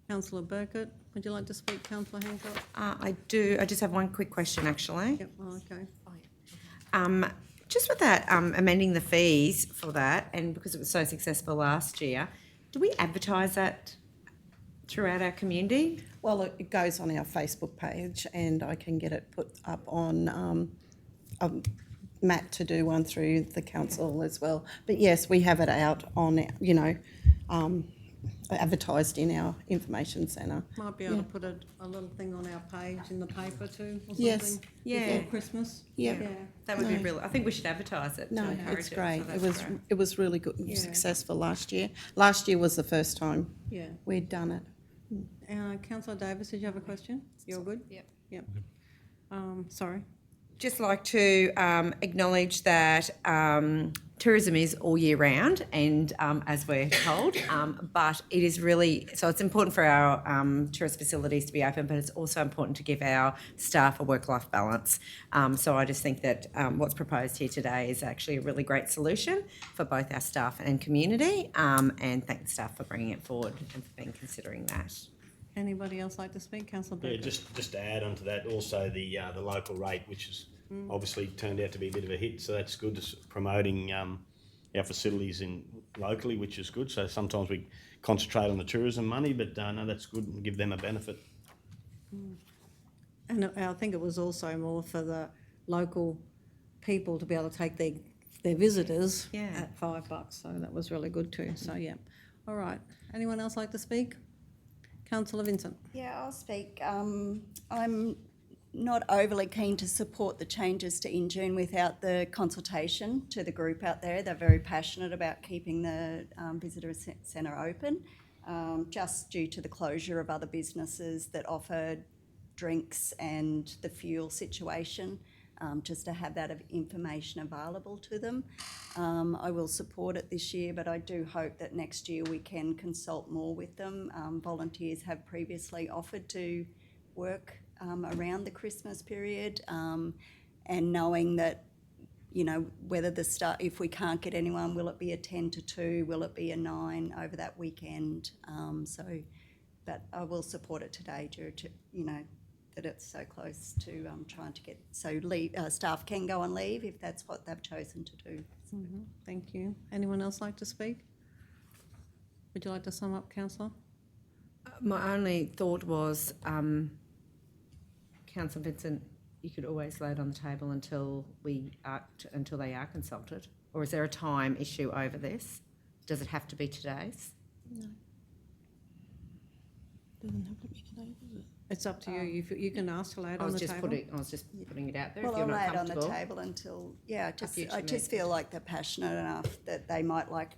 S2: Councillor Burkett, would you like to speak, councillor Hancock?
S6: I do. I just have one quick question, actually.
S2: Yep, oh, okay.
S6: Just with that, amending the fees for that, and because it was so successful last year, do we advertise that throughout our community?
S15: Well, it goes on our Facebook page, and I can get it put up on Matt to do one through the council as well. But yes, we have it out on, advertised in our information centre.
S2: Might be able to put a little thing on our page in the paper too, or
S15: Yes.
S2: something.
S6: Yeah.
S2: Before Christmas.
S15: Yeah.
S6: That would be really. I think we should advertise it.
S15: No,
S6: to encourage
S15: it's
S6: it,
S15: great.
S6: so
S15: It
S6: that's
S15: was
S6: great.
S15: it was really good,
S2: Yeah.
S15: successful last year. Last year was the first time
S2: Yeah.
S15: we'd done it.
S2: Councillor Davis, did you have a question? You're good?
S6: Yep.
S2: Yep. Sorry.
S6: Just like to acknowledge that tourism is all year round, and as we're told, but it is really, so it's important for our tourist facilities to be open, but it's also important to give our staff a work-life balance. So I just think that what's proposed here today is actually a really great solution for both our staff and community, and thank the staff for bringing it forward and for considering that.
S2: Anybody else like to speak? Councillor
S3: Yeah,
S2: Burkett.
S3: just to add on to that, also the local rate, which is obviously turned out to be a bit of a hit, so that's good. Promoting our facilities locally, which is good. So sometimes we concentrate on the tourism money, but no, that's good and give them a benefit.
S2: And I think it was also more for the local people to be able to take their visitors at $5, so that was really good too. So yeah, all right. Anyone else like to speak? Councillor Vincent.
S9: Yeah, I'll speak. I'm not overly keen to support the changes to InJune without the consultation to the group out there. They're very passionate about keeping the visitor centre open, just due to the closure of other businesses that offer drinks and the fuel situation, just to have that information available to them. I will support it this year, but I do hope that next year we can consult more with them. Volunteers have previously offered to work around the Christmas period, and knowing that, you know, whether if we can't get anyone, will it be a 10 to 2, will it be a 9 over that weekend? But I will support it today due to, you know, that it's so close to trying to get, staff can go on leave if that's what they've chosen to do.
S2: Thank you. Anyone else like to speak? Would you like to sum up, Councillor?
S6: My only thought was, Councillor Vincent, you could always lay it on the table until they are consulted, or is there a time issue over this? Does it have to be today's?
S2: No. Doesn't have to be today, does it? It's up to you. You can ask to lay it on the table.
S6: I was just putting it out there.
S9: Well,
S6: if you're
S9: I'll
S6: not
S9: lay it on the
S6: comfortable.
S9: table until, I
S6: future
S9: just feel like they're passionate enough that they might like,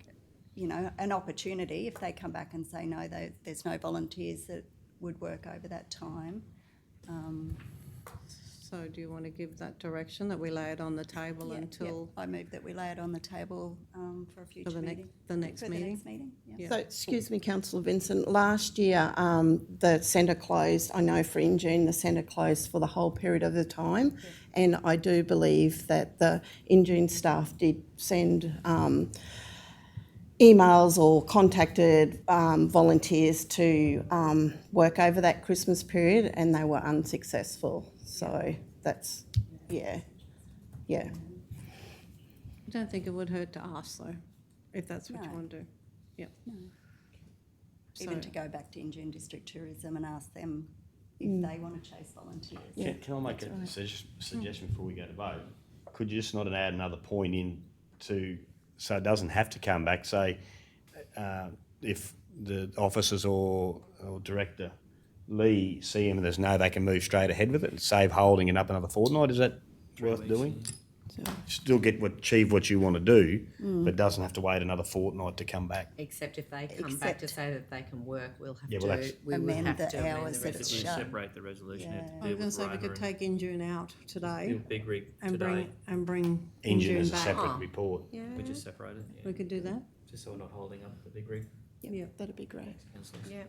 S9: you know, an opportunity if they come back and say, no, there's no volunteers that would work over that time.
S2: So do you want to give that direction, that we lay it on the table until...
S9: I move that we lay it on the table for a future
S2: the
S9: meeting.
S2: next
S9: For
S2: meeting?
S9: the next meeting, yeah.
S15: So, excuse me, Councillor Vincent, last year the centre closed, I know for InJune the centre closed for the whole period of the time, and I do believe that the InJune staff did send emails or contacted volunteers to work over that Christmas period, and they were unsuccessful. So that's, yeah.
S2: I don't think it would hurt to ask though, if that's what you
S9: No.
S2: want to do. Yep.
S9: No.
S2: So-
S9: Even to go back to InJune District Tourism and ask them if they want to chase volunteers.
S3: Can I make a suggestion before we go to vote? Could you just not add another point in so it doesn't have to come back, say, if the officers or Director Lee see him and there's no, they can move straight ahead with it and save holding it up another fortnight? Is that worth doing? Still achieve what you want to do, but doesn't have to wait another fortnight to come back.
S6: Except if they come back to say that they can work, we'll have
S3: Yeah,
S6: to,
S3: well, that's-
S6: we would
S9: Amend
S6: have
S9: the
S6: to amend
S9: hours
S6: the
S9: that it's
S1: You
S6: resolution.
S9: shut.
S1: separate the resolution.
S9: Yeah.
S1: have to
S2: I
S1: deal
S2: was going to say we
S1: with
S2: could
S1: Roma
S2: take InJune out
S1: and
S2: today
S1: Big Rig
S2: and
S1: today.
S2: bring
S3: Engine is
S2: InJune
S3: a
S2: back.
S3: separate report.
S1: We just separated,
S2: We could do that?
S1: just so we're not holding up the Big Rig.
S2: Yeah.
S15: That'd be great.
S1: Councillors.
S6: Yeah.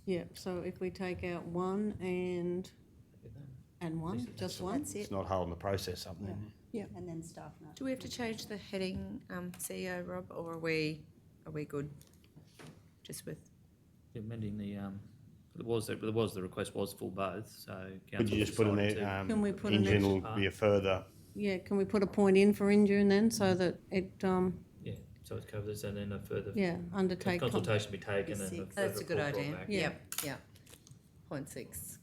S2: Yeah, so if we take out 1 and 1, just 1?
S9: That's
S3: It's
S9: it.
S3: not holding the process up then.
S9: And then staff know.
S6: Do we have to change the heading, CEO Rob, or are we good? Just with,
S1: Amending the, the request was full both, so.
S3: Could you
S1: council
S3: just put in
S1: decided
S3: there,
S1: to-
S2: Can we put an
S3: Engine
S2: extra-
S3: will be a further,
S2: Yeah, can we put a point in for InJune then, so that it,
S1: Yeah, so it covers and then a further.
S2: undertake...
S1: Consultation be taken and a further
S6: that's a good
S1: report brought
S6: idea.
S1: back.
S6: Yep. Point 6,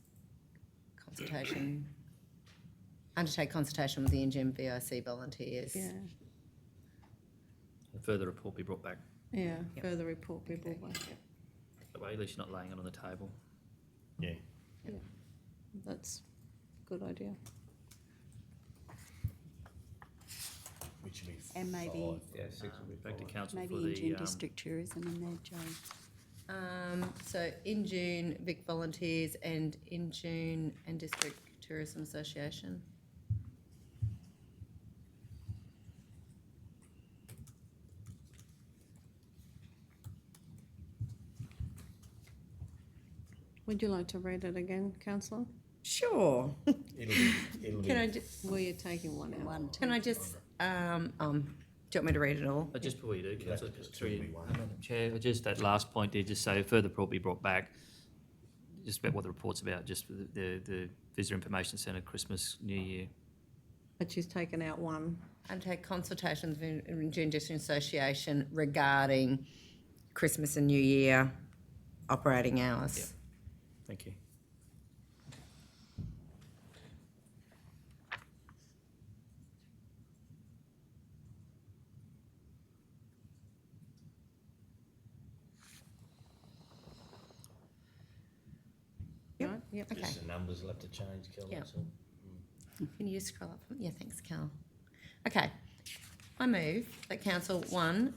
S6: consultation. Undertake consultation with the Engine VIC volunteers.
S2: Yeah,
S1: A further report be brought back.
S2: yeah,
S6: Yep.
S2: further report people.
S1: That way, at least you're not laying it on the table.
S3: yeah.
S2: That's a good idea.
S3: Which would be
S9: And maybe,
S1: Yeah, 6 will be back to council
S9: maybe
S1: for the,
S9: InJune District Tourism in there, Joe.
S6: So in June, Vic Volunteers and in June and District Tourism Association.
S2: Would you like to read it again, councillor?
S6: Sure.
S3: It'll
S6: Can I
S3: be,
S6: just,
S2: Well, you're taking 1 out.
S9: 1, 2.
S6: can I just, do you want me to read it all?
S1: just before you do, councillor, Madam Chair, just that last point there, just say a further report be brought back, just about what the report's about, just the Visitor Information Centre, Christmas, New Year.
S2: But she's taken out one.
S6: Undertake consultations with the Indigenous District Association regarding Christmas and New Year operating hours.
S1: Yep. Thank you.
S2: Right? Yep.
S6: Okay.
S3: Just the numbers will have to change, Kel,
S6: Yeah.
S3: that's all.
S6: Can you scroll up? Yeah, thanks, Cal. Okay. I move that Council 1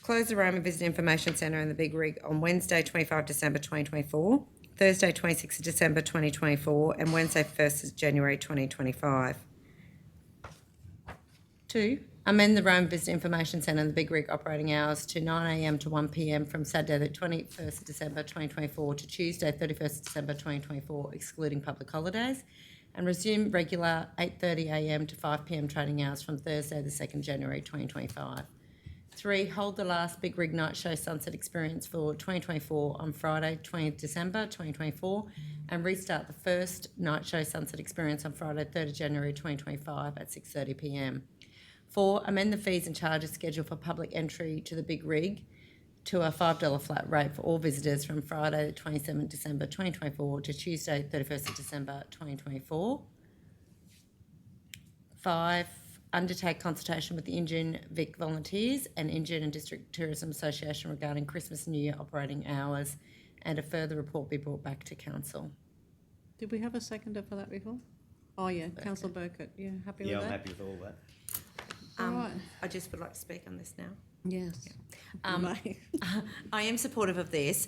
S6: close the Roma Visitor Information Centre and the Big Rig on Wednesday, 25 December 2024, Thursday, 26 December 2024, and Wednesday, 1st of January 2025. 2, amend the Roma Visitor Information Centre and the Big Rig operating hours to 9 a.m. to 1 p.m. from Saturday, the 21st of December 2024 to Tuesday, 31st of December 2024, excluding public holidays, and resume regular 8:30 a.m. to 5 p.m. trading hours from Thursday, the 2nd January 2025. 3, hold the last Big Rig Night Show Sunset Experience for 2024 on Friday, 20th December 2024, and restart the first Night Show Sunset Experience on Friday, 3rd January 2025 at 6:30 p.m. 4, amend the fees and charges schedule for public entry to the Big Rig to a $5 flat rate for all visitors from Friday, 27th December 2024 to Tuesday, 31st of December 2024. 5, undertake consultation with the Indian Vic volunteers and Indian and District Tourism Association regarding Christmas and New Year operating hours, and a further report be brought back to Council.
S2: Did we have a seconder for that before? Oh, yeah, Councillor Burkett. Yeah, happy with
S3: Yeah,
S2: that?
S3: I'm happy with all that.
S2: All right.
S6: I just would like to speak on this now.
S2: Yes.
S6: I am supportive of this.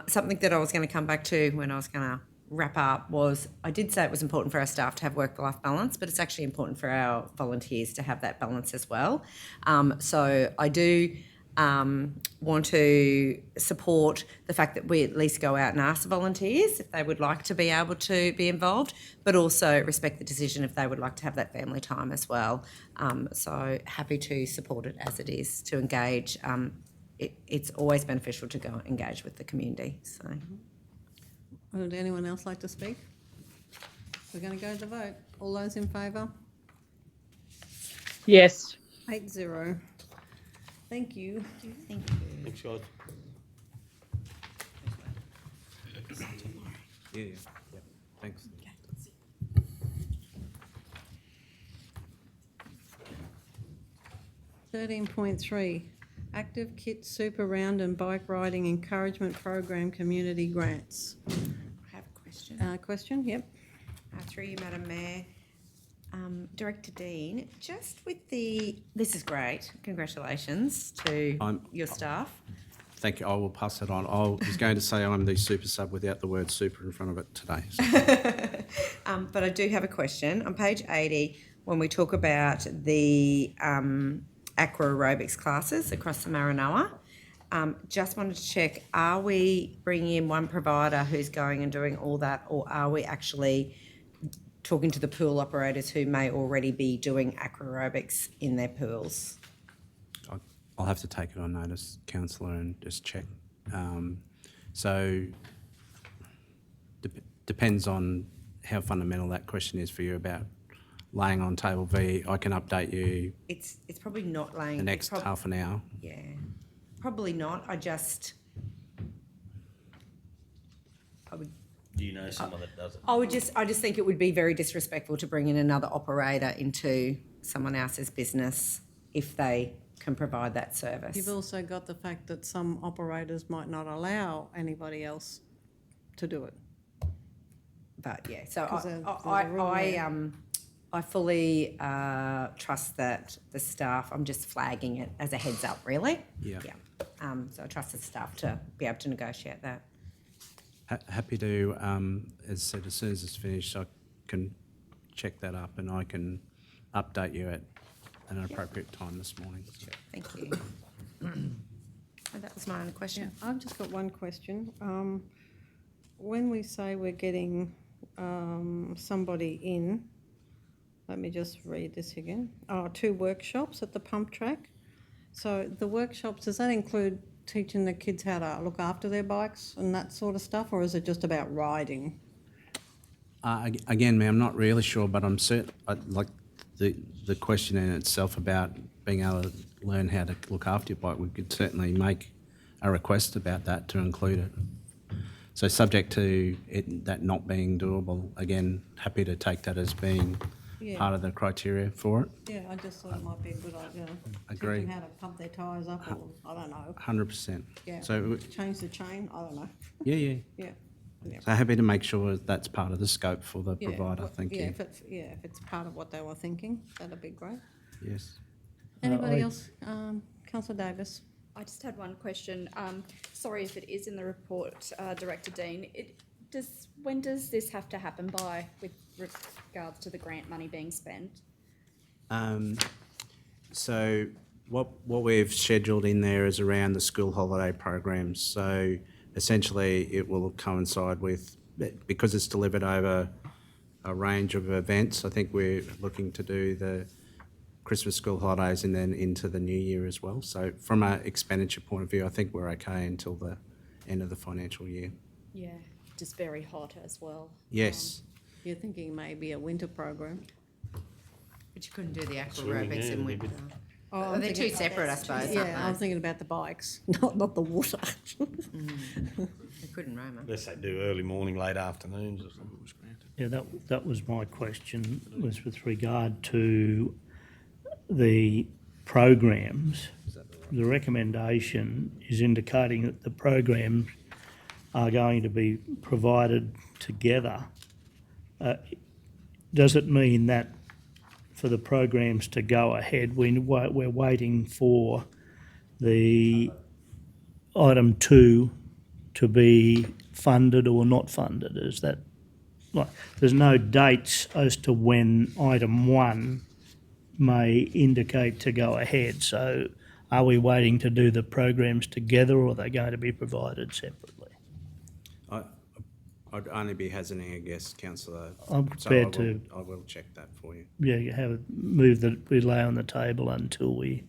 S6: Something that I was going to come back to when I was going to wrap up was I did say it was important for our staff to have work-life balance, but it's actually important for our volunteers to have that balance as well. So I do want to support the fact that we at least go out and ask the volunteers if they would like to be able to be involved, but also respect the decision if they would like to have that family time as well. So happy to support it as it is, to engage. It's always beneficial to go engage with the community. So,
S2: Would anyone else like to speak? We're going to go to the vote. All those in favour?
S7: Yes.
S2: 8-0. Thank you.
S6: thank you.
S3: Thanks, guys.
S10: Yeah, thanks.
S2: 13.3, ActiveKIT Super Round and Bike Riding Encouragement Program Community Grants.
S6: I have a question.
S2: Question, yep.
S6: Through you, Madam Mayor. Director Dean, just with this is great. Congratulations to your staff.
S10: Thank you. I will pass that on. I was going to say I'm the super sub without the word super in front of it today. So.
S6: But I do have a question. On page 80, when we talk about the aqua aerobics classes across the Maranoa, just wanted to check, are we bringing in one provider who's going and doing all that, or are we actually talking to the pool operators who may already be doing aqua aerobics in their pools?
S10: I'll have to take it on notice, councillor, and just check. So depends on how fundamental that question is for you about laying on table V. I can update you
S6: It's probably not laying.
S10: the next half an hour.
S6: Yeah, probably not. I would.
S3: Do you know someone that does it?
S6: I just think it would be very disrespectful to bring in another operator into someone else's business if they can provide that service.
S2: You've also got the fact that some operators might not allow anybody else to do it.
S6: But yeah, so
S2: 'Cause there's a rule there.
S6: I fully trust that the staff. I'm just flagging it as a heads up, really.
S10: Yeah.
S6: Yeah. So I trust the staff to be able to negotiate that.
S10: Happy to, as I said, as soon as it's finished, I can check that up and I can update you at an appropriate time this morning. So.
S6: Thank you. That was my only question.
S2: I've just got one question. When we say we're getting somebody in, let me just read this again. 2 workshops at the pump track. So the workshops, does that include teaching the kids how to look after their bikes and that sort of stuff, or is it just about riding?
S10: Again, Mayor, I'm not really sure, but I'm certain, like the question in itself about being able to learn how to look after your bike, we could certainly make a request about that to include it. So subject to that not being doable, again, happy to take that as being
S2: Yeah.
S10: part of the criteria for it.
S2: Yeah, I just thought it might be a good idea.
S10: Agree.
S2: Teach them how to pump their tyres up, or I don't know.
S10: 100%.
S2: Yeah.
S10: So,
S2: Change the chain. I don't know.
S10: yeah.
S2: Yeah. Yeah.
S10: So happy to make sure that's part of the scope for the
S2: Yeah,
S10: provider.
S2: well,
S10: Thank
S2: yeah,
S10: you.
S2: if it's part of what they were thinking, that'd be great.
S10: Yes.
S2: Anybody else? Councillor Davis.
S4: I just had one question. Sorry if it is in the report, Director Dean. When does this have to happen by with regards to the grant money being spent?
S10: So what we've scheduled in there is around the school holiday programs. So essentially it will coincide with, because it's delivered over a range of events, I think we're looking to do the Christmas school holidays and then into the new year as well. So from an expenditure point of view, I think we're okay until the end of the financial year.
S4: Yeah, just very hot as well.
S10: Yes.
S2: You're thinking maybe a winter program?
S6: But you couldn't do the aerobics in winter.
S2: Oh,
S6: They're too separate, I suppose.
S2: Yeah, I'm thinking about the bikes, not the water.
S6: They couldn't, Roma.
S3: Unless they do early morning, late afternoons or something.
S12: Yeah, that was my question, was with regard to the programs. The recommendation is indicating that the programs are going to be provided together. Does it mean that for the programs to go ahead, we're waiting for the item 2 to be funded or not funded? Is that, like, there's no dates as to when item 1 may indicate to go ahead. So are we waiting to do the programs together, or are they going to be provided separately?
S10: I'd only be hazarding a guess, Councillor.
S12: I'm prepared to.
S10: I will check that for you.
S12: Yeah, you have it, move that we lay on the table until we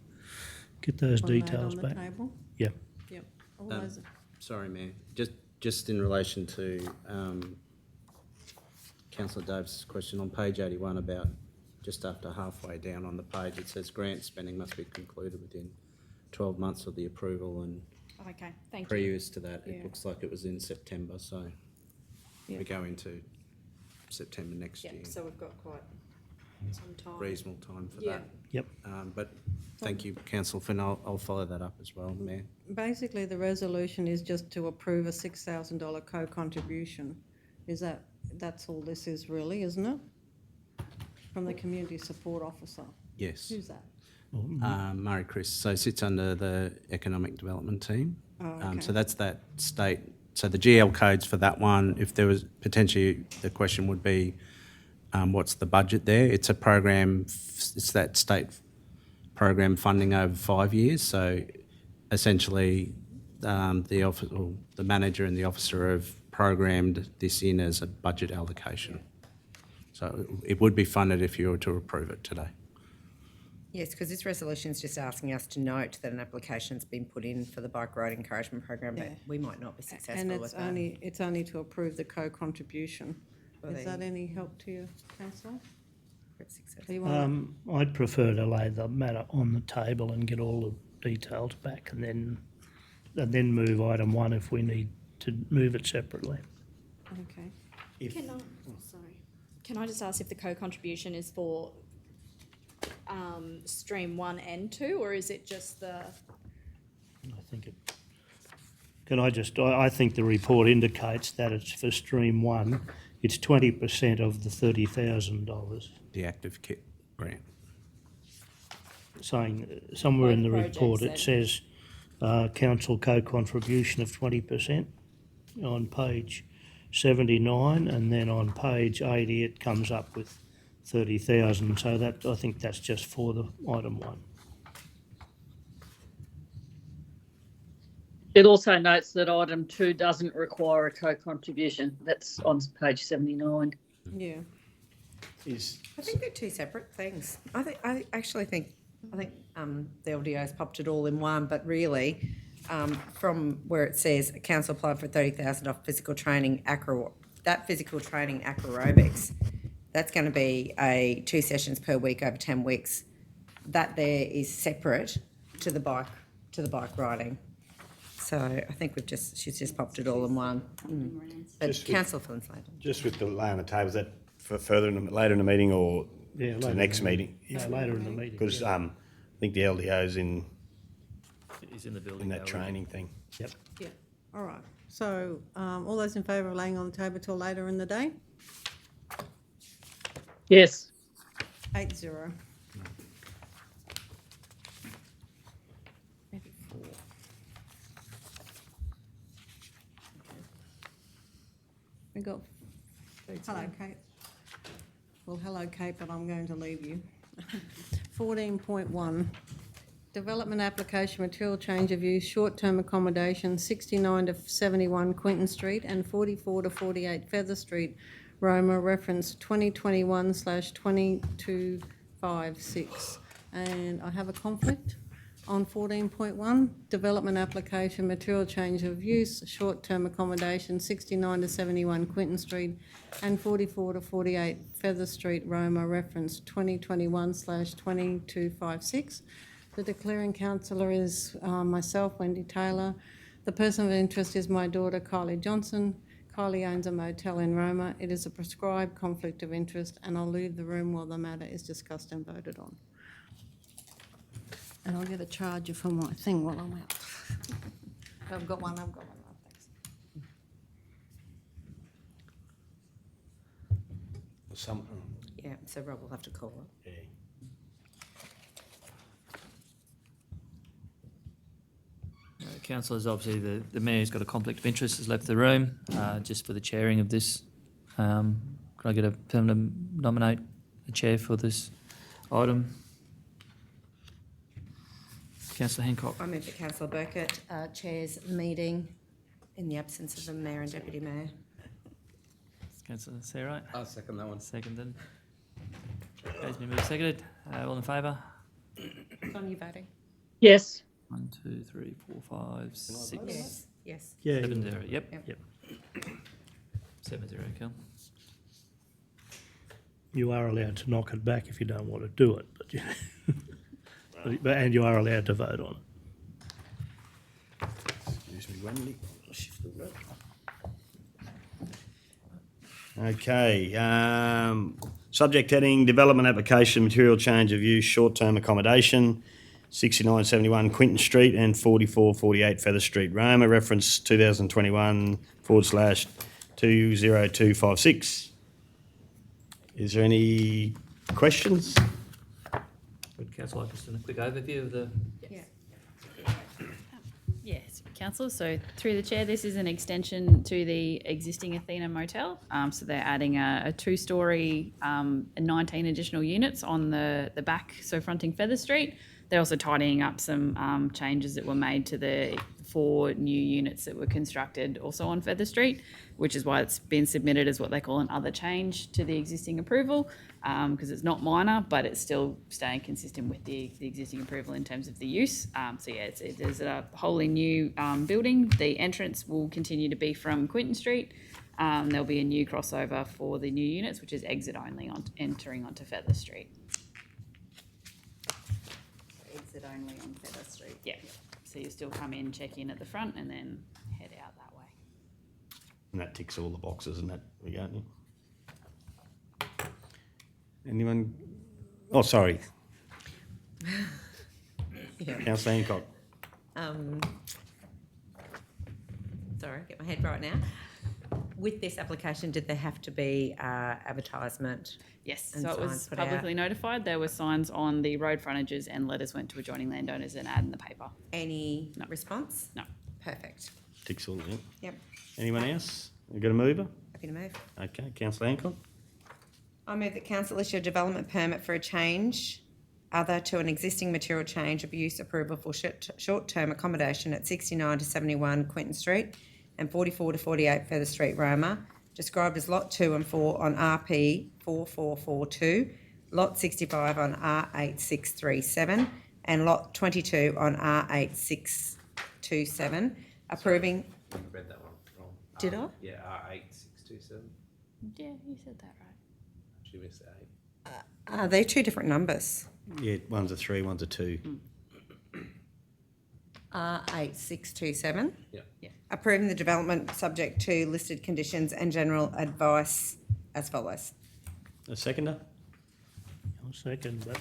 S12: get those
S2: On that
S12: details
S2: on the
S12: back.
S2: table?
S12: Yep.
S2: Yep. All those-
S10: Sorry, Mayor. Just in relation to Councillor Davis' question on page 81, about just after halfway down on the page, it says grant spending must be concluded within 12 months of the approval, and
S4: Okay, thank you.
S10: previous to that,
S2: Yeah.
S10: it looks like it was in September, so
S2: Yeah.
S10: we go into September next year.
S4: Yeah, so we've got quite some time.
S10: Reasonable time for
S4: Yeah.
S10: that.
S12: Yep.
S10: But thank you, Councillor Finn. I'll follow that up as well, Mayor.
S2: Basically, the resolution is just to approve a $6,000 co-contribution. That's all this is really, isn't it? From the Community Support Officer.
S10: Yes.
S2: Who's that?
S10: Murray Chris. So sits under the Economic Development team.
S2: Oh, okay.
S10: So that's that state. So the GL codes for that one, if there was potentially, the question would be, what's the budget there? It's a program, it's that state program funding over 5 years. So essentially, the manager and the officer have programmed this in as a budget allocation. So it would be funded if you were to approve it today.
S6: Yes, because this resolution is just asking us to note that an application's been put in for the bike road encouragement program, but
S2: Yeah.
S6: we might not be successful
S2: And
S6: with that.
S2: it's only to approve the co-contribution.
S6: Well,
S2: Is
S6: there
S2: that any help to you, councillor?
S6: It's successful.
S2: Do you want
S12: I'd prefer to lay the matter on the table and get all the details back, and then move item 1 if we need to move it separately.
S2: okay.
S4: Can I just ask if the co-contribution is for stream 1 and 2, or is it just the?
S12: I think it. Can I just? I think the report indicates that it's for stream 1. It's 20% of the $30,000.
S10: The ActiveKIT grant.
S12: Saying somewhere in the
S4: Both
S12: report it
S4: projects
S12: says council co-contribution of 20% on page 79, and then on page 80 it comes up with 30,000. So that, I think that's just for the item 1.
S7: It also notes that item 2 doesn't require a co-contribution. That's on page 79.
S2: Yeah.
S6: I think they're two separate things. I actually think the LDO's popped it all in one, but really, from where it says council applied for 30,000 off physical training that physical training, aquarobics, that's going to be 2 sessions per week over 10 weeks. That there is separate to the bike riding. So I think she's just popped it all in one. But
S3: Just with-
S6: Councillor Flynn-Fladen.
S3: Just with the lay on the table, is that for later in the meeting or
S12: Yeah,
S3: to
S12: later
S3: the
S12: in
S3: next
S12: the
S3: meeting?
S12: No, later in the meeting.
S3: Because
S12: yeah.
S3: I think the LDO's in
S1: It's in the building.
S3: that
S1: now,
S3: training thing.
S12: Yep.
S2: Yeah, all right. So, all those in favour of laying on the table till later in the day?
S7: Yes.
S2: 8-0.
S6: Maybe 4.
S2: We got, hello, Kate. Well, hello, Kate, but I'm going to leave you. 14.1, development application, material change of use, short-term accommodation, 69 to 71 Quinton Street and 44 to 48 Feather Street, Roma, reference 2021/2256. And I have a conflict on 14.1, development application, material change of use, short-term accommodation, 69 to 71 Quinton Street and 44 to 48 Feather Street, Roma, reference 2021/2256. The declaring councillor is myself, Wendy Taylor. The person of interest is my daughter, Kylie Johnson. Kylie owns a motel in Roma. It is a prescribed conflict of interest, and I'll leave the room while the matter is discussed and voted on. And I'll get a charger for my thing while I'm out. I've got one, thanks.
S6: Yeah, so Rob will have to call it.
S3: Yeah.
S1: Councillors, obviously the mayor's got a conflict of interest, has left the room. Just for the chairing of this, can I get a permanent nominate a chair for this item? Councillor Hancock.
S6: I move that Councillor Burkett chairs the meeting in the absence of the Mayor and Deputy Mayor.
S1: Councillor Seawright.
S10: I'll second that one.
S1: Seconded. Has been moved, seconded. All in favour?
S6: On you voting?
S7: Yes.
S1: 1, 2, 3, 4, 5, 6.
S6: Yes. Yes.
S12: Yeah.
S1: 7-0. Yep.
S6: Yep.
S1: 7-0. Cal.
S12: You are allowed to knock it back if you don't want to do it, but and you are allowed to vote on it.
S3: Excuse me, Wendy. Okay, subject heading, development application, material change of use, short-term accommodation, 6971 Quinton Street and 4448 Feather Street, Roma, reference 2021/20256. Is there any questions?
S1: Would Councillor like just a quick overview of the...
S17: Yes, Councillor. So through the chair, this is an extension to the existing Athena Motel. So they're adding a 2-storey, 19 additional units on the back, so fronting Feather Street. They're also tidying up some changes that were made to the 4 new units that were constructed also on Feather Street, which is why it's been submitted as what they call an other change to the existing approval, because it's not minor, but it's still staying consistent with the existing approval in terms of the use. So yeah, there's a wholly new building. The entrance will continue to be from Quinton Street. There'll be a new crossover for the new units, which is exit only entering onto Feather Street.
S9: Exit only on Feather Street.
S17: Yeah. So you still come in, check in at the front, and then head out that way.
S3: And that ticks all the boxes and that we go. Anyone? Oh, sorry. Councillor Hancock.
S6: Sorry, get my head right now. With this application, did there have to be advertisement?
S17: Yes,
S6: and
S17: so it was
S6: signs put out?
S17: publicly notified. There were signs on the road frontages and letters went to adjoining landowners and ad in the paper.
S6: Any response?
S17: No.
S6: Perfect.
S3: Ticks all, yeah.
S6: Yep.
S3: Anyone else? You got a mover?
S6: Happy to move.
S3: Okay, Councillor Hancock.
S6: I move that council issue a development permit for a change other to an existing material change of use approval for short-term accommodation at 69 to 71 Quinton Street and 44 to 48 Feather Street, Roma, described as Lot 2 and 4 on RP 4442, Lot 65 on R8637 and Lot 22 on R8627, approving...
S5: You read that one wrong.
S6: Did I?
S5: Yeah, R8627. 627?
S17: Yeah, you said that right.
S5: She missed 8.
S6: They're two different numbers.
S3: Yeah, one's a 3, one's a 2.
S6: 8627.
S5: Yeah.
S6: Approving the development subject to listed conditions and general advice as follows.
S3: A seconder?
S12: I'll second, but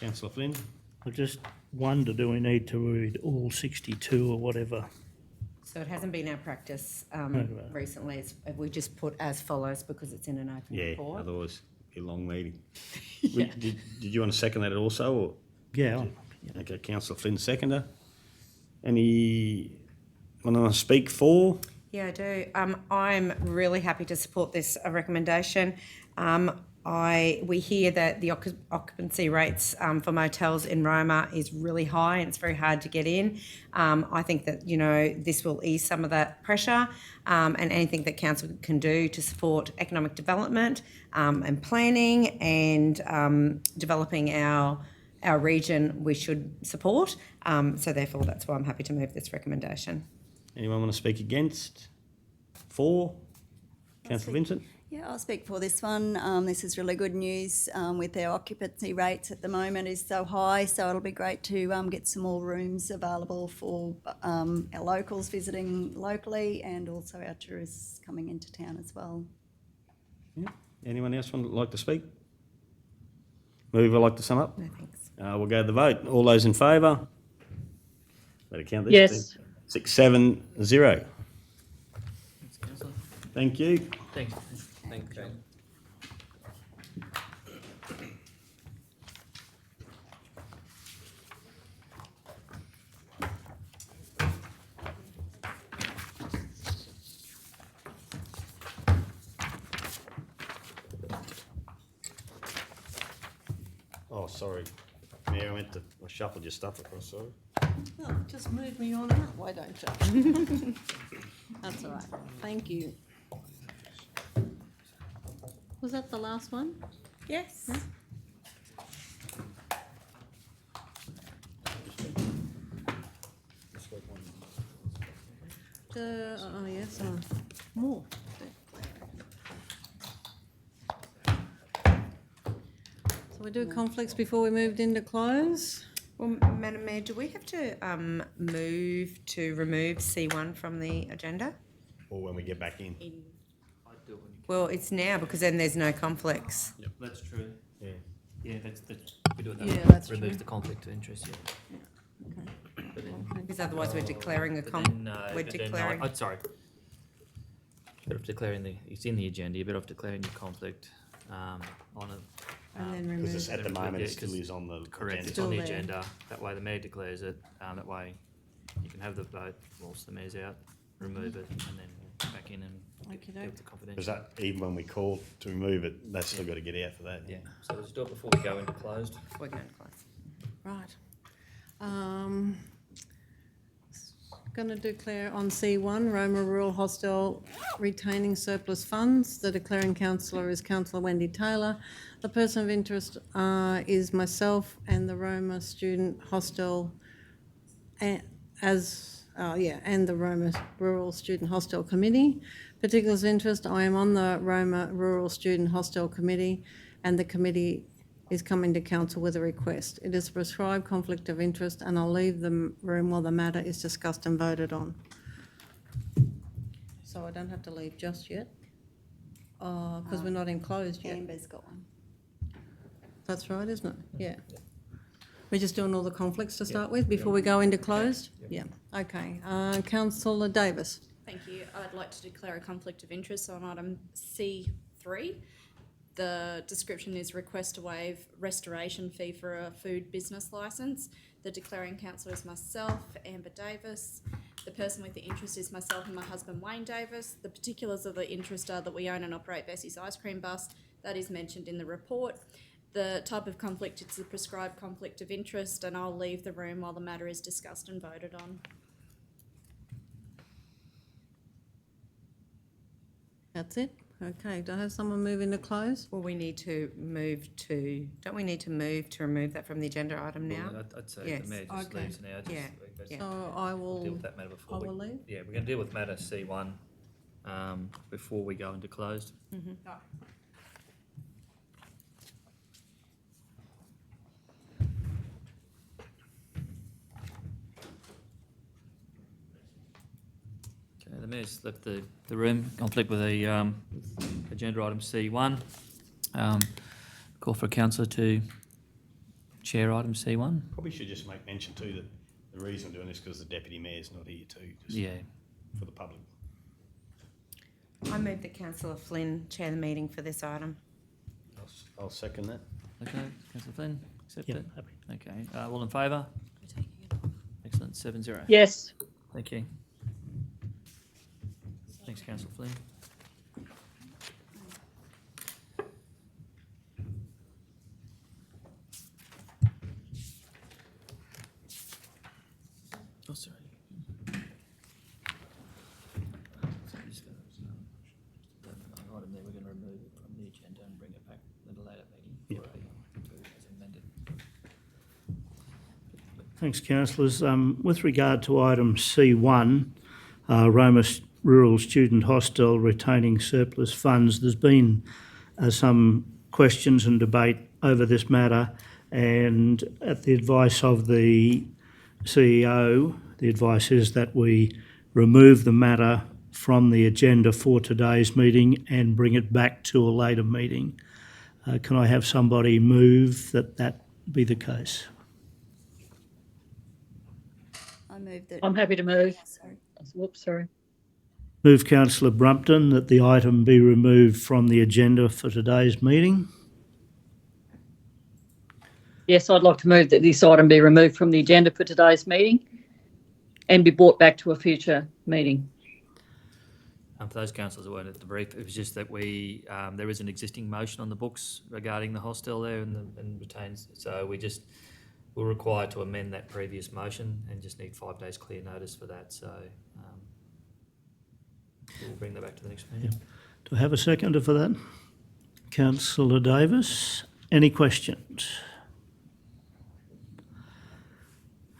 S3: Councillor Flynn?
S12: I just wonder, do we need to read all 62 or whatever?
S6: So it hasn't been our practice
S12: right.
S6: recently. We just put as follows because it's in an open
S3: Yeah,
S6: report.
S3: otherwise it'd be a long meeting. Did you want to second that also? Or?
S12: Yeah.
S3: Okay, Councillor Flynn, seconder. Anyone want to speak for?
S6: Yeah, I do. I'm really happy to support this recommendation. We hear that the occupancy rates for motels in Roma is really high and it's very hard to get in. I think that, this will ease some of that pressure and anything that council can do to support economic development and planning and developing our region we should support. So therefore, that's why I'm happy to move this recommendation.
S3: Anyone want to speak against? For? Councillor Vincent?
S9: Yeah, I'll speak for this one. This is really good news with our occupancy rates at the moment is so high, so it'll be great to get some more rooms available for our locals visiting locally and also our tourists coming into town as well.
S3: Yeah. Anyone else like to speak? Move, I'd like to sum up?
S6: No, thanks.
S3: We'll go to the vote. All those in favour? Better count this.
S7: Yes.
S3: 6, 7, 0.
S1: Thanks, councillor.
S3: Thank you.
S1: Thanks.
S5: Thanks, Jane.
S3: Oh, sorry. Mayor, I shuffled your stuff across, sorry.
S2: Oh, just move me on up, why don't you? That's all right. Thank you. Was that the last one?
S6: Yes.
S2: Yes, more. So we do conflicts before we moved into close?
S6: Well, Madam Mayor, do we have to move to remove C1 from the agenda?
S3: Or when we get back in.
S6: Well, it's now because then there's no conflicts.
S1: Yep, that's true.
S3: Yeah.
S1: Yeah, we do it that
S2: Yeah,
S1: way.
S2: that's
S1: Removes
S2: true.
S1: the conflict of interest, yeah. But then,
S6: Because otherwise we're declaring a
S1: but
S6: conflict.
S1: then, no,
S6: We're
S1: but then,
S6: declaring.
S1: sorry. Better off declaring it's in the agenda, you're better off declaring your conflict on a.
S2: And then
S3: Because
S2: remove.
S3: at the moment,
S1: Yeah,
S3: it still
S1: 'cause-
S3: is on the
S1: Correct,
S3: agenda.
S1: it's on the
S2: Still there.
S1: agenda, that way the mayor declares it, that way you can have the vote whilst the mayor's out, remove it, and then back in and
S2: Okey
S1: deal
S2: doke.
S1: with the confidential.
S3: Because that, even when we call to remove it, that's still got to get out for that.
S1: Yeah, so let's do it before we go into closed.
S6: We're going to close.
S2: Right. Going to declare on C1, Roma Rural Hostel retaining surplus funds. The declaring councillor is Councillor Wendy Taylor. The person of interest is myself and the Roma Student Hostel and the Roma Rural Student Hostel Committee. Particulars of interest, I am on the Roma Rural Student Hostel Committee and the committee is coming to council with a request. It is a prescribed conflict of interest and I'll leave the room while the matter is discussed and voted on. So I don't have to leave just yet? Because we're not enclosed yet.
S9: Amber's got one.
S2: That's right, isn't it? Yeah. We're just doing all the conflicts to start with before we go into closed? Yeah, okay. Councillor Davis.
S4: Thank you. I'd like to declare a conflict of interest on item C3. The description is request to waive restoration fee for a food business licence. The declaring councillor is myself, Amber Davis. The person with the interest is myself and my husband, Wayne Davis. The particulars of the interest are that we own and operate Bessie's Ice Cream Bus. That is mentioned in the report. The type of conflict, it's a prescribed conflict of interest, and I'll leave the room while the matter is discussed and voted on.
S2: That's it? Okay, do I have someone move into close?
S6: Well, we need to move to, don't we need to move to remove that from the agenda item now?
S1: Well, I'd say
S6: Yes.
S1: the mayor just
S2: Okay.
S1: leaves now, just,
S6: Yeah,
S1: let's
S6: yeah.
S2: So I will.
S1: deal with that matter before
S2: I
S1: we.
S2: will leave?
S1: Yeah, we're gonna deal with matter C1, before we go into closed. Okay, the Mayor's left the room, conflict with the agenda item C1. Call for a councillor to chair item C1.
S3: Probably should just make mention too that the reason we're doing this because the deputy mayor's not here too, just
S1: Yeah.
S3: for the public.
S6: I move that Councillor Flynn chair the meeting for this item.
S3: I'll second that.
S1: Okay, councillor Flynn, accept
S12: Yeah,
S1: it?
S12: happy.
S1: Okay, all in favour? Excellent, 7-0.
S7: Yes.
S1: Thank you. Thanks, councillor Flynn. Oh, sorry. So just gonna- an item there, we're going to remove it from the agenda and bring it back at a later meeting for as amended.
S12: Thanks, councillors. With regard to item C1, Roma Rural Student Hostel retaining surplus funds, there's been some questions and debate over this matter, and at the advice of the CEO, the advice is that we remove the matter from the agenda for today's meeting and bring it back to a later meeting. Can I have somebody move that be the case?
S9: I move that.
S7: I'm happy to move.
S9: Sorry.
S7: Whoops, sorry.
S12: Move councillor Brumpton that the item be removed from the agenda for today's meeting.
S7: Yes, I'd like to move that this item be removed from the agenda for today's meeting and be brought back to a future meeting.
S1: For those councillors who weren't at the brief, it was just that there is an existing motion on the books regarding the hostel there and retains, so we're required to amend that previous motion and just need 5 days clear notice for that, so we'll bring that back to the next meeting.
S12: Do I have a seconder for that? Councillor Davis, any questions?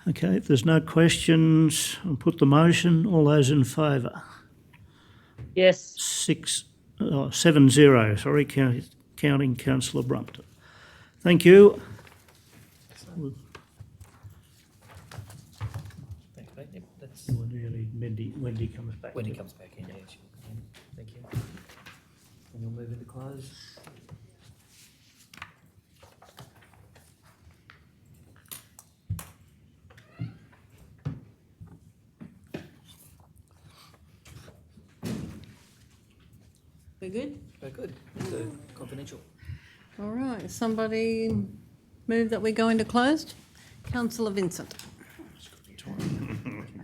S12: Okay, if there's no questions, I'll put the motion. All those in favour?
S7: Yes.
S12: 7-0, sorry, counting councillor Brumpton. Thank you.
S1: Thanks, mate. Yep, that's
S12: Wendy comes back.
S1: when he comes back in, yeah. Thank you. And we'll move into close.
S2: We good?
S1: Very good. So, confidential.
S2: All right, somebody move that we go into closed? Councillor Vincent.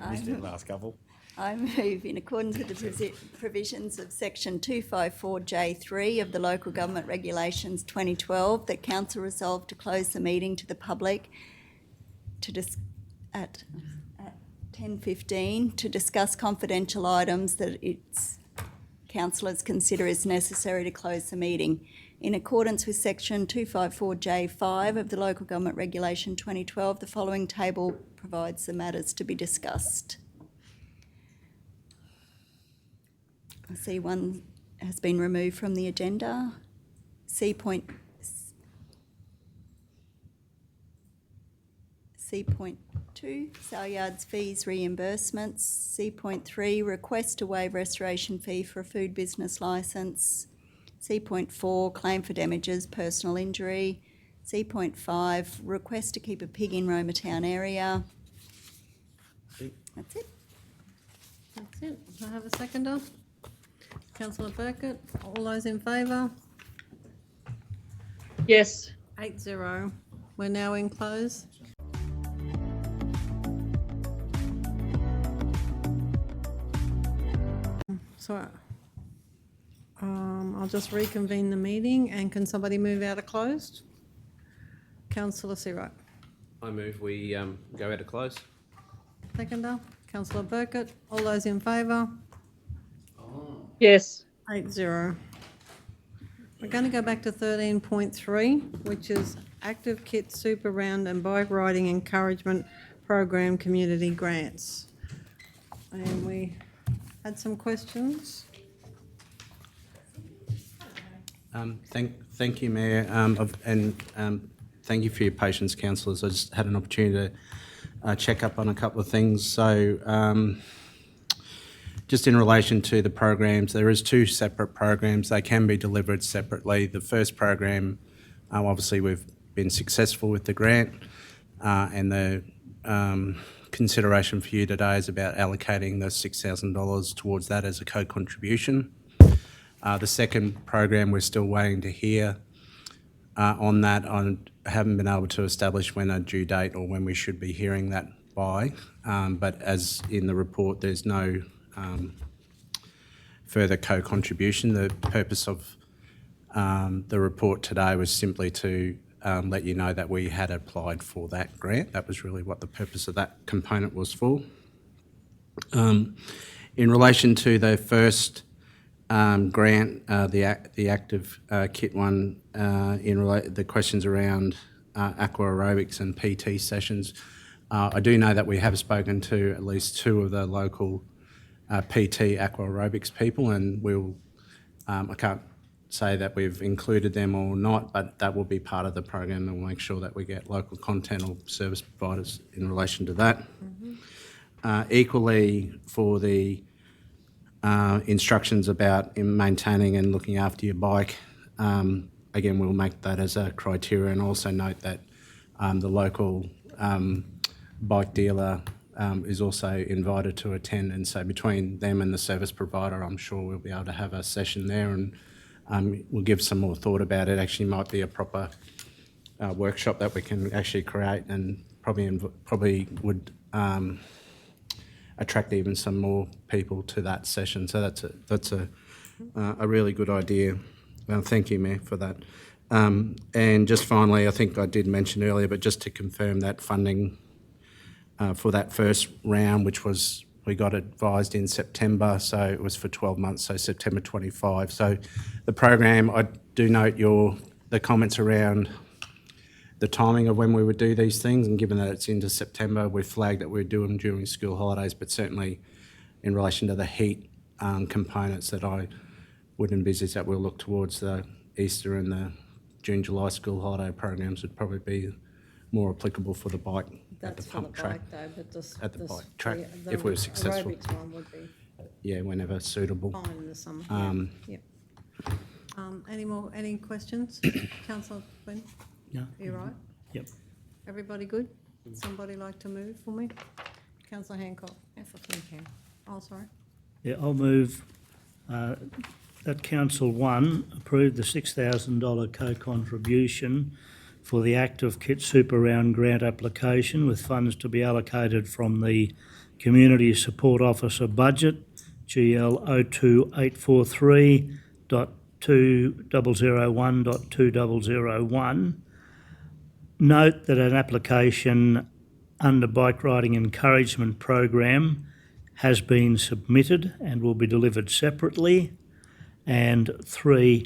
S3: Missed it last couple.
S9: I move in accordance with the provisions of section 254J3 of the Local Government Regulations 2012 that council resolve to close the meeting to the public at 10:15 to discuss confidential items that its councillors consider is necessary to close the meeting. In accordance with section 254J5 of the Local Government Regulation 2012, the following table provides the matters to be discussed. C1 has been removed from the agenda. C.2, sale yards fees reimbursements. C.3, request to waive restoration fee for a food business licence. C.4, claim for damages, personal injury. C.5, request to keep a pig in Roma town area. That's it.
S2: That's it. Do I have a seconder? Councillor Burkett, all those in favour?
S7: Yes.
S2: 8-0. We're now in close. So, I'll just reconvene the meeting, and can somebody move out of closed? Councillor Sirot.
S5: I move we go out of close.
S2: Seconder, Councillor Burkett, all those in favour?
S7: Yes.
S2: 8-0. We're going to go back to 13.3, which is ActiveKIT Super Round and Bike Riding Encouragement Program Community Grants. And we had some questions.
S10: Thank you, Mayor, thank you for your patience, councillors. I just had an opportunity to check up on a couple of things. So, just in relation to the programs, there is 2 separate programs. They can be delivered separately. The first program, obviously we've been successful with the grant, and the consideration for you today is about allocating the $6,000 towards that as a co-contribution. The second program, we're still waiting to hear on that. I haven't been able to establish when a due date or when we should be hearing that by, but as in the report, there's no further co-contribution. The purpose of the report today was simply to let you know that we had applied for that grant. That was really what the purpose of that component was for. In relation to the first grant, the ActiveKIT one, the questions around aqua aerobics and PT sessions, I do know that we have spoken to at least 2 of the local PT aqua aerobics people, and we'll, I can't say that we've included them or not, but that will be part of the program, and we'll make sure that we get local content or service providers in relation to that. Equally, for the instructions about maintaining and looking after your bike, again, we'll make that as a criteria, and also note that the local bike dealer is also invited to attend, and so between them and the service provider, I'm sure we'll be able to have a session there, and we'll give some more thought about it. Actually might be a proper workshop that we can actually create, and probably would attract even some more people to that session. So that's a really good idea. Thank you, Mayor, for that. And just finally, I think I did mention earlier, but just to confirm that funding for that first round, which was, we got advised in September, so it was for 12 months, so September 25. So the program, I do note the comments around the timing of when we would do these things, and given that it's into September, we flagged that we'd do them during school holidays, but certainly in relation to the heat components, that I would envisage that we'll look towards the Easter and the June, July school holiday programs would probably be more applicable for the bike at the pump track. At the bike track, if we were successful.
S2: Aerobics one would be
S16: Yeah, whenever suitable.
S2: fine in the summer. Yep. Any questions? Councillor Flynn?
S12: No.
S2: You right?
S12: Yep.
S2: Everybody good? Somebody like to move for me? Councillor Hancock?
S6: Councillor Flynn can.
S2: Oh, sorry.
S12: Yeah, I'll move that Council 1 approve the $6,000 co-contribution for the ActiveKIT Super Round grant application, with funds to be allocated from the Community Support Officer budget, GL 02843.2001.2001. Note that an application under Bike Riding Encouragement Program has been submitted and will be delivered separately. And 3,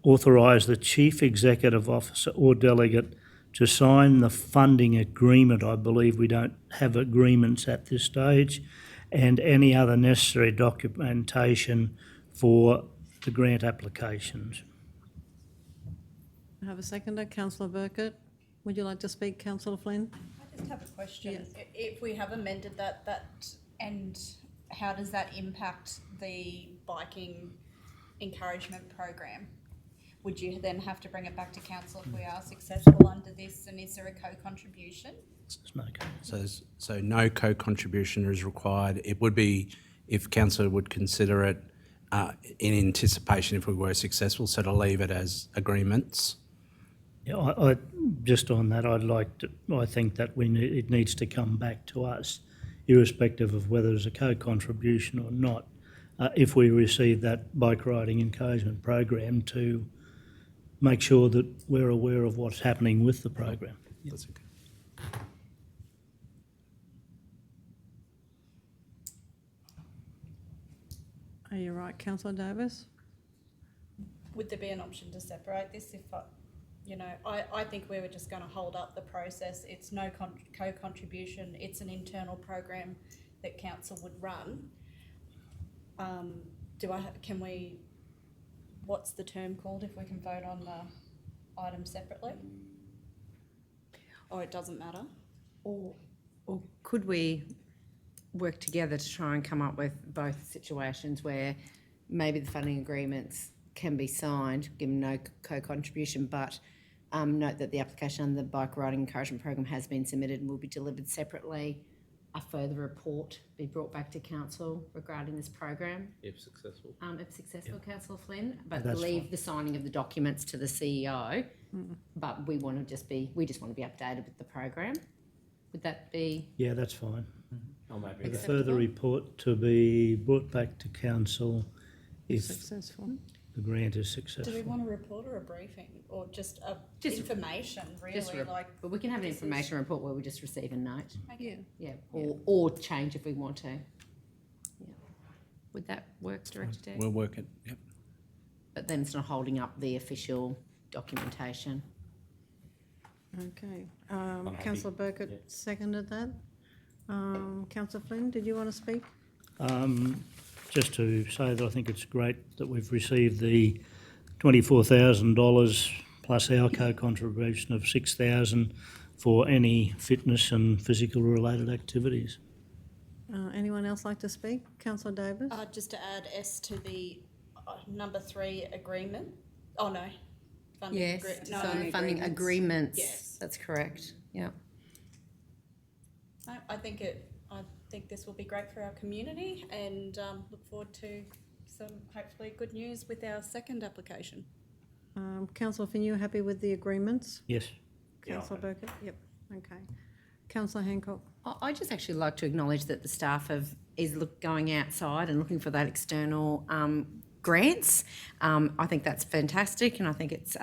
S12: authorise the Chief Executive Officer or Delegate to sign the funding agreement. I believe we don't have agreements at this stage, and any other necessary documentation for the grant applications.
S2: I have a seconder, Councillor Burkett. Would you like to speak, Councillor Flynn?
S4: I just have a question. If we have amended that, and how does that impact the biking encouragement program? Would you then have to bring it back to council if we are successful under this, and is there a co-contribution?
S10: So no co-contribution is required. It would be if council would consider it in anticipation if we were successful, so to leave it as agreements.
S12: Yeah, I just on that, I think that it needs to come back to us, irrespective of whether there's a co-contribution or not, if we receive that bike riding encouragement program, to make sure that we're aware of what's happening with the program.
S10: That's okay.
S2: Are you right, Councillor Davis?
S4: Would there be an option to separate this? If I think we were just going to hold up the process. It's no co-contribution. It's an internal program that council would run. Can we what's the term called if we can vote on the item separately? Or it doesn't matter?
S6: Or could we work together to try and come up with both situations where maybe the funding agreements can be signed, given no co-contribution, but note that the application under the bike riding encouragement program has been submitted and will be delivered separately. A further report be brought back to council regarding this program.
S5: If successful.
S6: Councillor Flynn, but
S12: That's
S6: leave
S12: fine.
S6: the signing of the documents to the CEO. But we just want to be updated with the program. Would that be?
S12: Yeah, that's fine.
S3: I'm happy
S12: With
S3: with
S12: a
S3: that.
S12: further report to be brought back to council if
S2: Successful.
S12: the grant is
S4: Do we
S12: successful.
S4: want a report or a briefing, or just
S6: Just-
S4: information, really, like?
S6: But we can have an
S4: this is-
S6: information report where we just receive a note.
S2: Yeah.
S6: Yeah, or change if we want to. Yeah. Would that work, Director Dave?
S10: We'll work it, yep.
S6: But then it's not holding up the official documentation.
S2: Okay.
S3: happy.
S2: Councillor Burkett seconded that. Councillor Flynn, did you want to speak?
S12: Just to say that I think it's great that we've received the $24,000 plus our co-contribution of $6,000 for any fitness and physical related activities.
S2: Anyone else like to speak? Councillor Davis?
S4: Just to add S to the number 3 agreement. Oh, no.
S6: Yes,
S4: No,
S6: funding agreements.
S4: Yes.
S6: That's correct, yeah.
S4: No, I think this will be great for our community, and look forward to some hopefully good news with our second application.
S2: Councillor Flynn, you happy with the agreements?
S12: Yes.
S3: Yeah,
S2: Councillor Burkett? Yep. Okay. Councillor Hancock?
S6: I just actually like to acknowledge that the staff is going outside and looking for that external grants. I think that's fantastic, and I think it's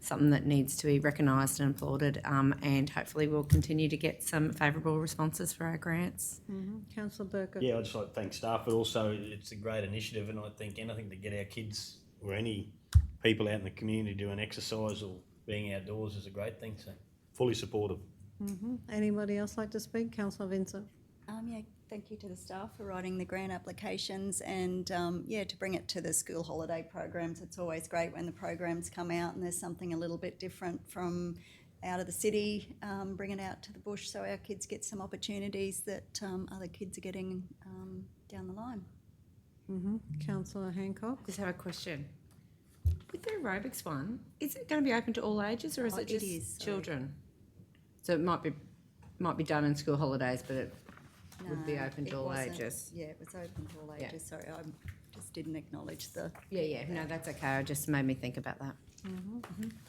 S6: something that needs to be recognised and applauded, and hopefully we'll continue to get some favourable responses for our grants.
S2: Councillor Burkett?
S3: Yeah, I'd just like to thank staff, but also it's a great initiative, and I think anything to get our kids or any people out in the community doing exercise or being outdoors is a great thing, so fully supportive.
S2: Anybody else like to speak? Councillor Vincent?
S9: Yeah, thank you to the staff for writing the grant applications and, to bring it to the school holiday programs. It's always great when the programs come out and there's something a little bit different from out of the city, bring it out to the bush so our kids get some opportunities that other kids are getting down the line.
S2: Councillor Hancock?
S6: Just have a question. With the aerobics one, is it going to be open to all ages, or is
S9: Oh,
S6: it
S9: it
S6: just
S9: is, sorry.
S6: children? So it might be done in school holidays, but it would be
S9: No,
S6: open to
S9: it
S6: all
S9: wasn't.
S6: ages.
S9: Yeah, it was open to all
S6: Yeah.
S9: ages. Sorry, I just didn't acknowledge the.
S6: Yeah, no, that's okay. It just made me think about that.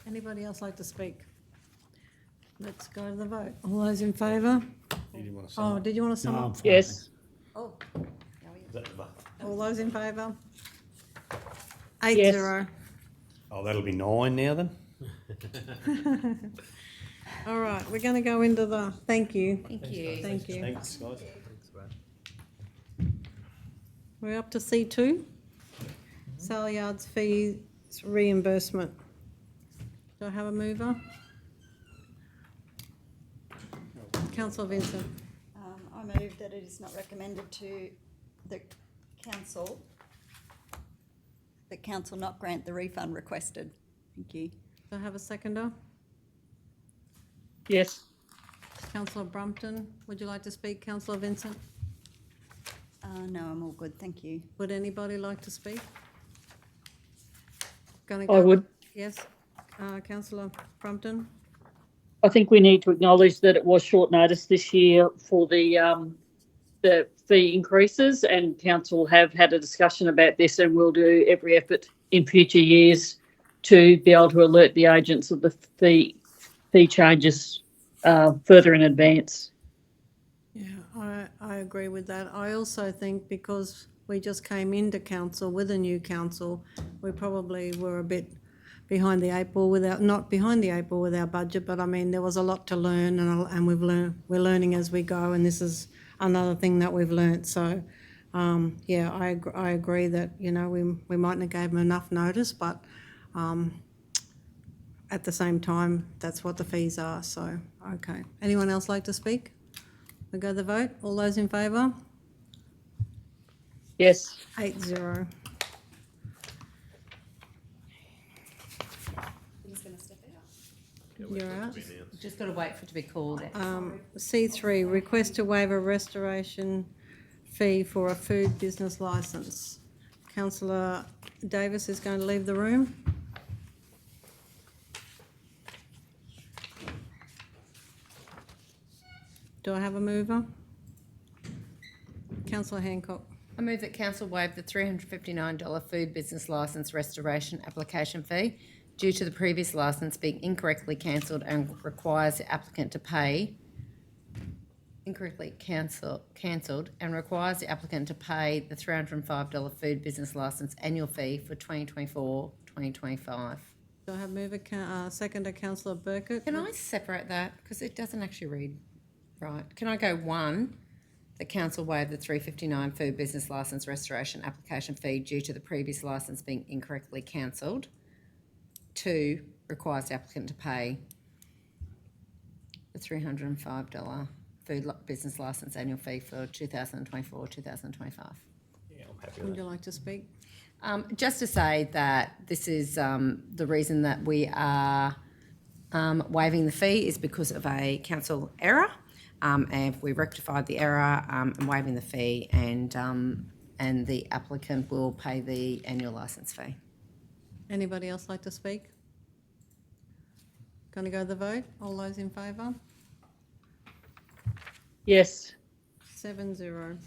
S2: Anybody else like to speak? Let's go to the vote. All those in favour?
S3: You didn't want to say
S2: Oh,
S3: that.
S2: did you want to sum
S12: No, I'm
S2: up?
S12: fine.
S7: Yes.
S2: Oh,
S3: Is that the vote?
S2: all those in favour?
S7: Yes.
S2: 8-0.
S3: Oh, that'll be 9 now then?
S2: All right, we're going to go into the, thank you.
S6: Thank you.
S2: Thank you.
S3: Thanks, guys.
S2: We're up to C2. Sale yards fees reimbursement. Do I have a mover? Councillor Vincent.
S9: I move that it is not recommended to the council, that council not grant the refund requested. Thank you.
S2: Do I have a seconder?
S7: Yes.
S2: Councillor Brumpton, would you like to speak? Councillor Vincent?
S9: No, I'm all good, thank you.
S2: Would anybody like to speak? Gonna
S7: I
S2: go-
S7: would.
S2: Yes, Councillor Brumpton?
S7: I think we need to acknowledge that it was short notice this year for the fee increases, and council have had a discussion about this, and will do every effort in future years to be able to alert the agents of the fee changes further in advance.
S2: Yeah, I agree with that. I also think because we just came into council with a new council, we probably were a bit behind the eight ball not behind the eight ball with our budget, but I mean, there was a lot to learn, and we're learning as we go, and this is another thing that we've learnt. So, I agree that, we mightn't have gave them enough notice, but at the same time, that's what the fees are, so, okay. Anyone else like to speak? We go to the vote. All those in favour?
S7: Yes.
S2: 8-0. You're out.
S6: Just got to wait for it to be called.
S2: C3, request to waive a restoration fee for a food business licence. Councillor Davis is going to leave the room. Do I have a mover? Councillor Hancock.
S6: I move that council waive the $359 food business licence restoration application fee due to the previous licence being incorrectly cancelled and requires the applicant to pay cancelled and requires the applicant to pay the $305 food business licence annual fee for 2024-2025.
S2: Do I have mover, seconder, Councillor Burkett?
S6: Can I separate that? Because it doesn't actually read right. Can I go 1, the council waive the $359 food business licence restoration application fee due to the previous licence being incorrectly cancelled? 2, requires the applicant to pay the $305 food business licence annual fee for 2024-2025.
S3: Yeah, I'm happy with
S2: Would
S3: that.
S2: you like to speak?
S6: Just to say that this is the reason that we are waiving the fee is because of a council error, and we rectified the error and waiving the fee, and the applicant will pay the annual licence fee.
S2: Anybody else like to speak? Going to go to the vote? All those in favour?
S7: Yes.
S2: 7-0.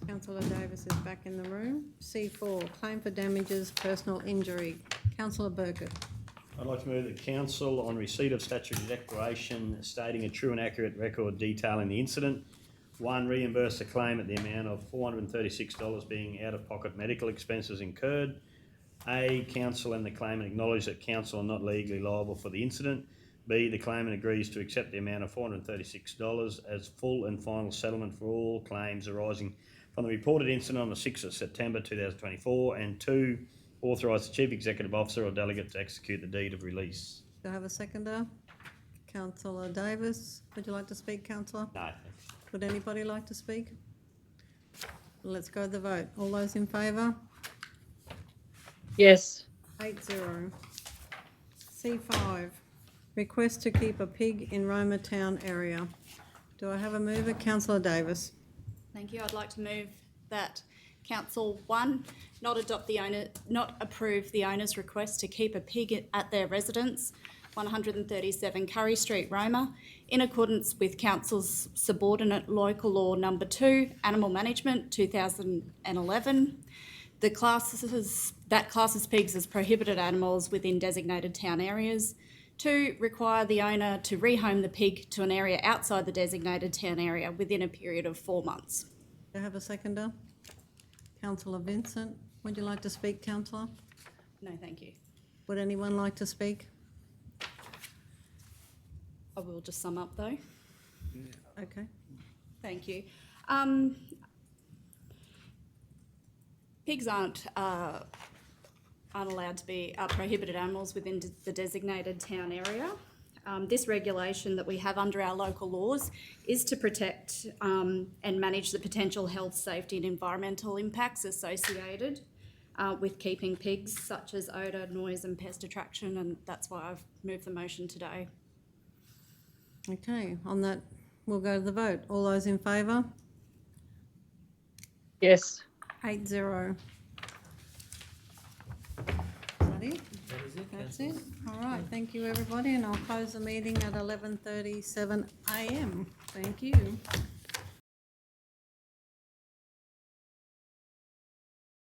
S2: Councillor Davis is back in the room. C4, claim for damages, personal injury. Councillor Burkett.
S3: I'd like to move that council, on receipt of statutory declaration stating a true and accurate record detailing the incident, 1, reimburse the claim at the amount of $436 being out-of-pocket medical expenses incurred. A, council and the claimant acknowledge that council are not legally liable for the incident. B, the claimant agrees to accept the amount of $436 as full and final settlement for all claims arising from the reported incident on the 6th of September 2024. And 2, authorise the Chief Executive Officer or delegate to execute the deed of release.
S2: Do I have a seconder? Councillor Davis. Would you like to speak, councillor?
S3: No, thanks.
S2: Would anybody like to speak? Let's go to the vote. All those in favour?
S7: Yes.
S2: 8-0. C5, request to keep a pig in Roma town area. Do I have a mover? Councillor Davis.
S4: Thank you. I'd like to move that Council 1, not approve the owner's request to keep a pig at their residence, 137 Curry Street, Roma, in accordance with Council's subordinate local law number 2, Animal Management 2011. That classes pigs as prohibited animals within designated town areas. 2, require the owner to rehome the pig to an area outside the designated town area within a period of 4 months.
S2: Do I have a seconder? Councillor Vincent. Would you like to speak, councillor?
S4: No, thank you.
S2: Would anyone like to speak?
S4: I will just sum up though.
S2: Okay.
S4: Thank you. Pigs aren't allowed to be prohibited animals within the designated town area. This regulation that we have under our local laws is to protect and manage the potential health, safety and environmental impacts associated with keeping pigs, such as odour, noise and pest attraction, and that's why I've moved the motion today.
S2: Okay, on that, we'll go to the vote. All those in favour?
S7: Yes.
S2: 8-0. Is that it?
S1: That is it,
S2: That's
S1: councillors.
S2: it. All right, thank you everybody, and I'll close the meeting at 11:37 a.m. Thank you.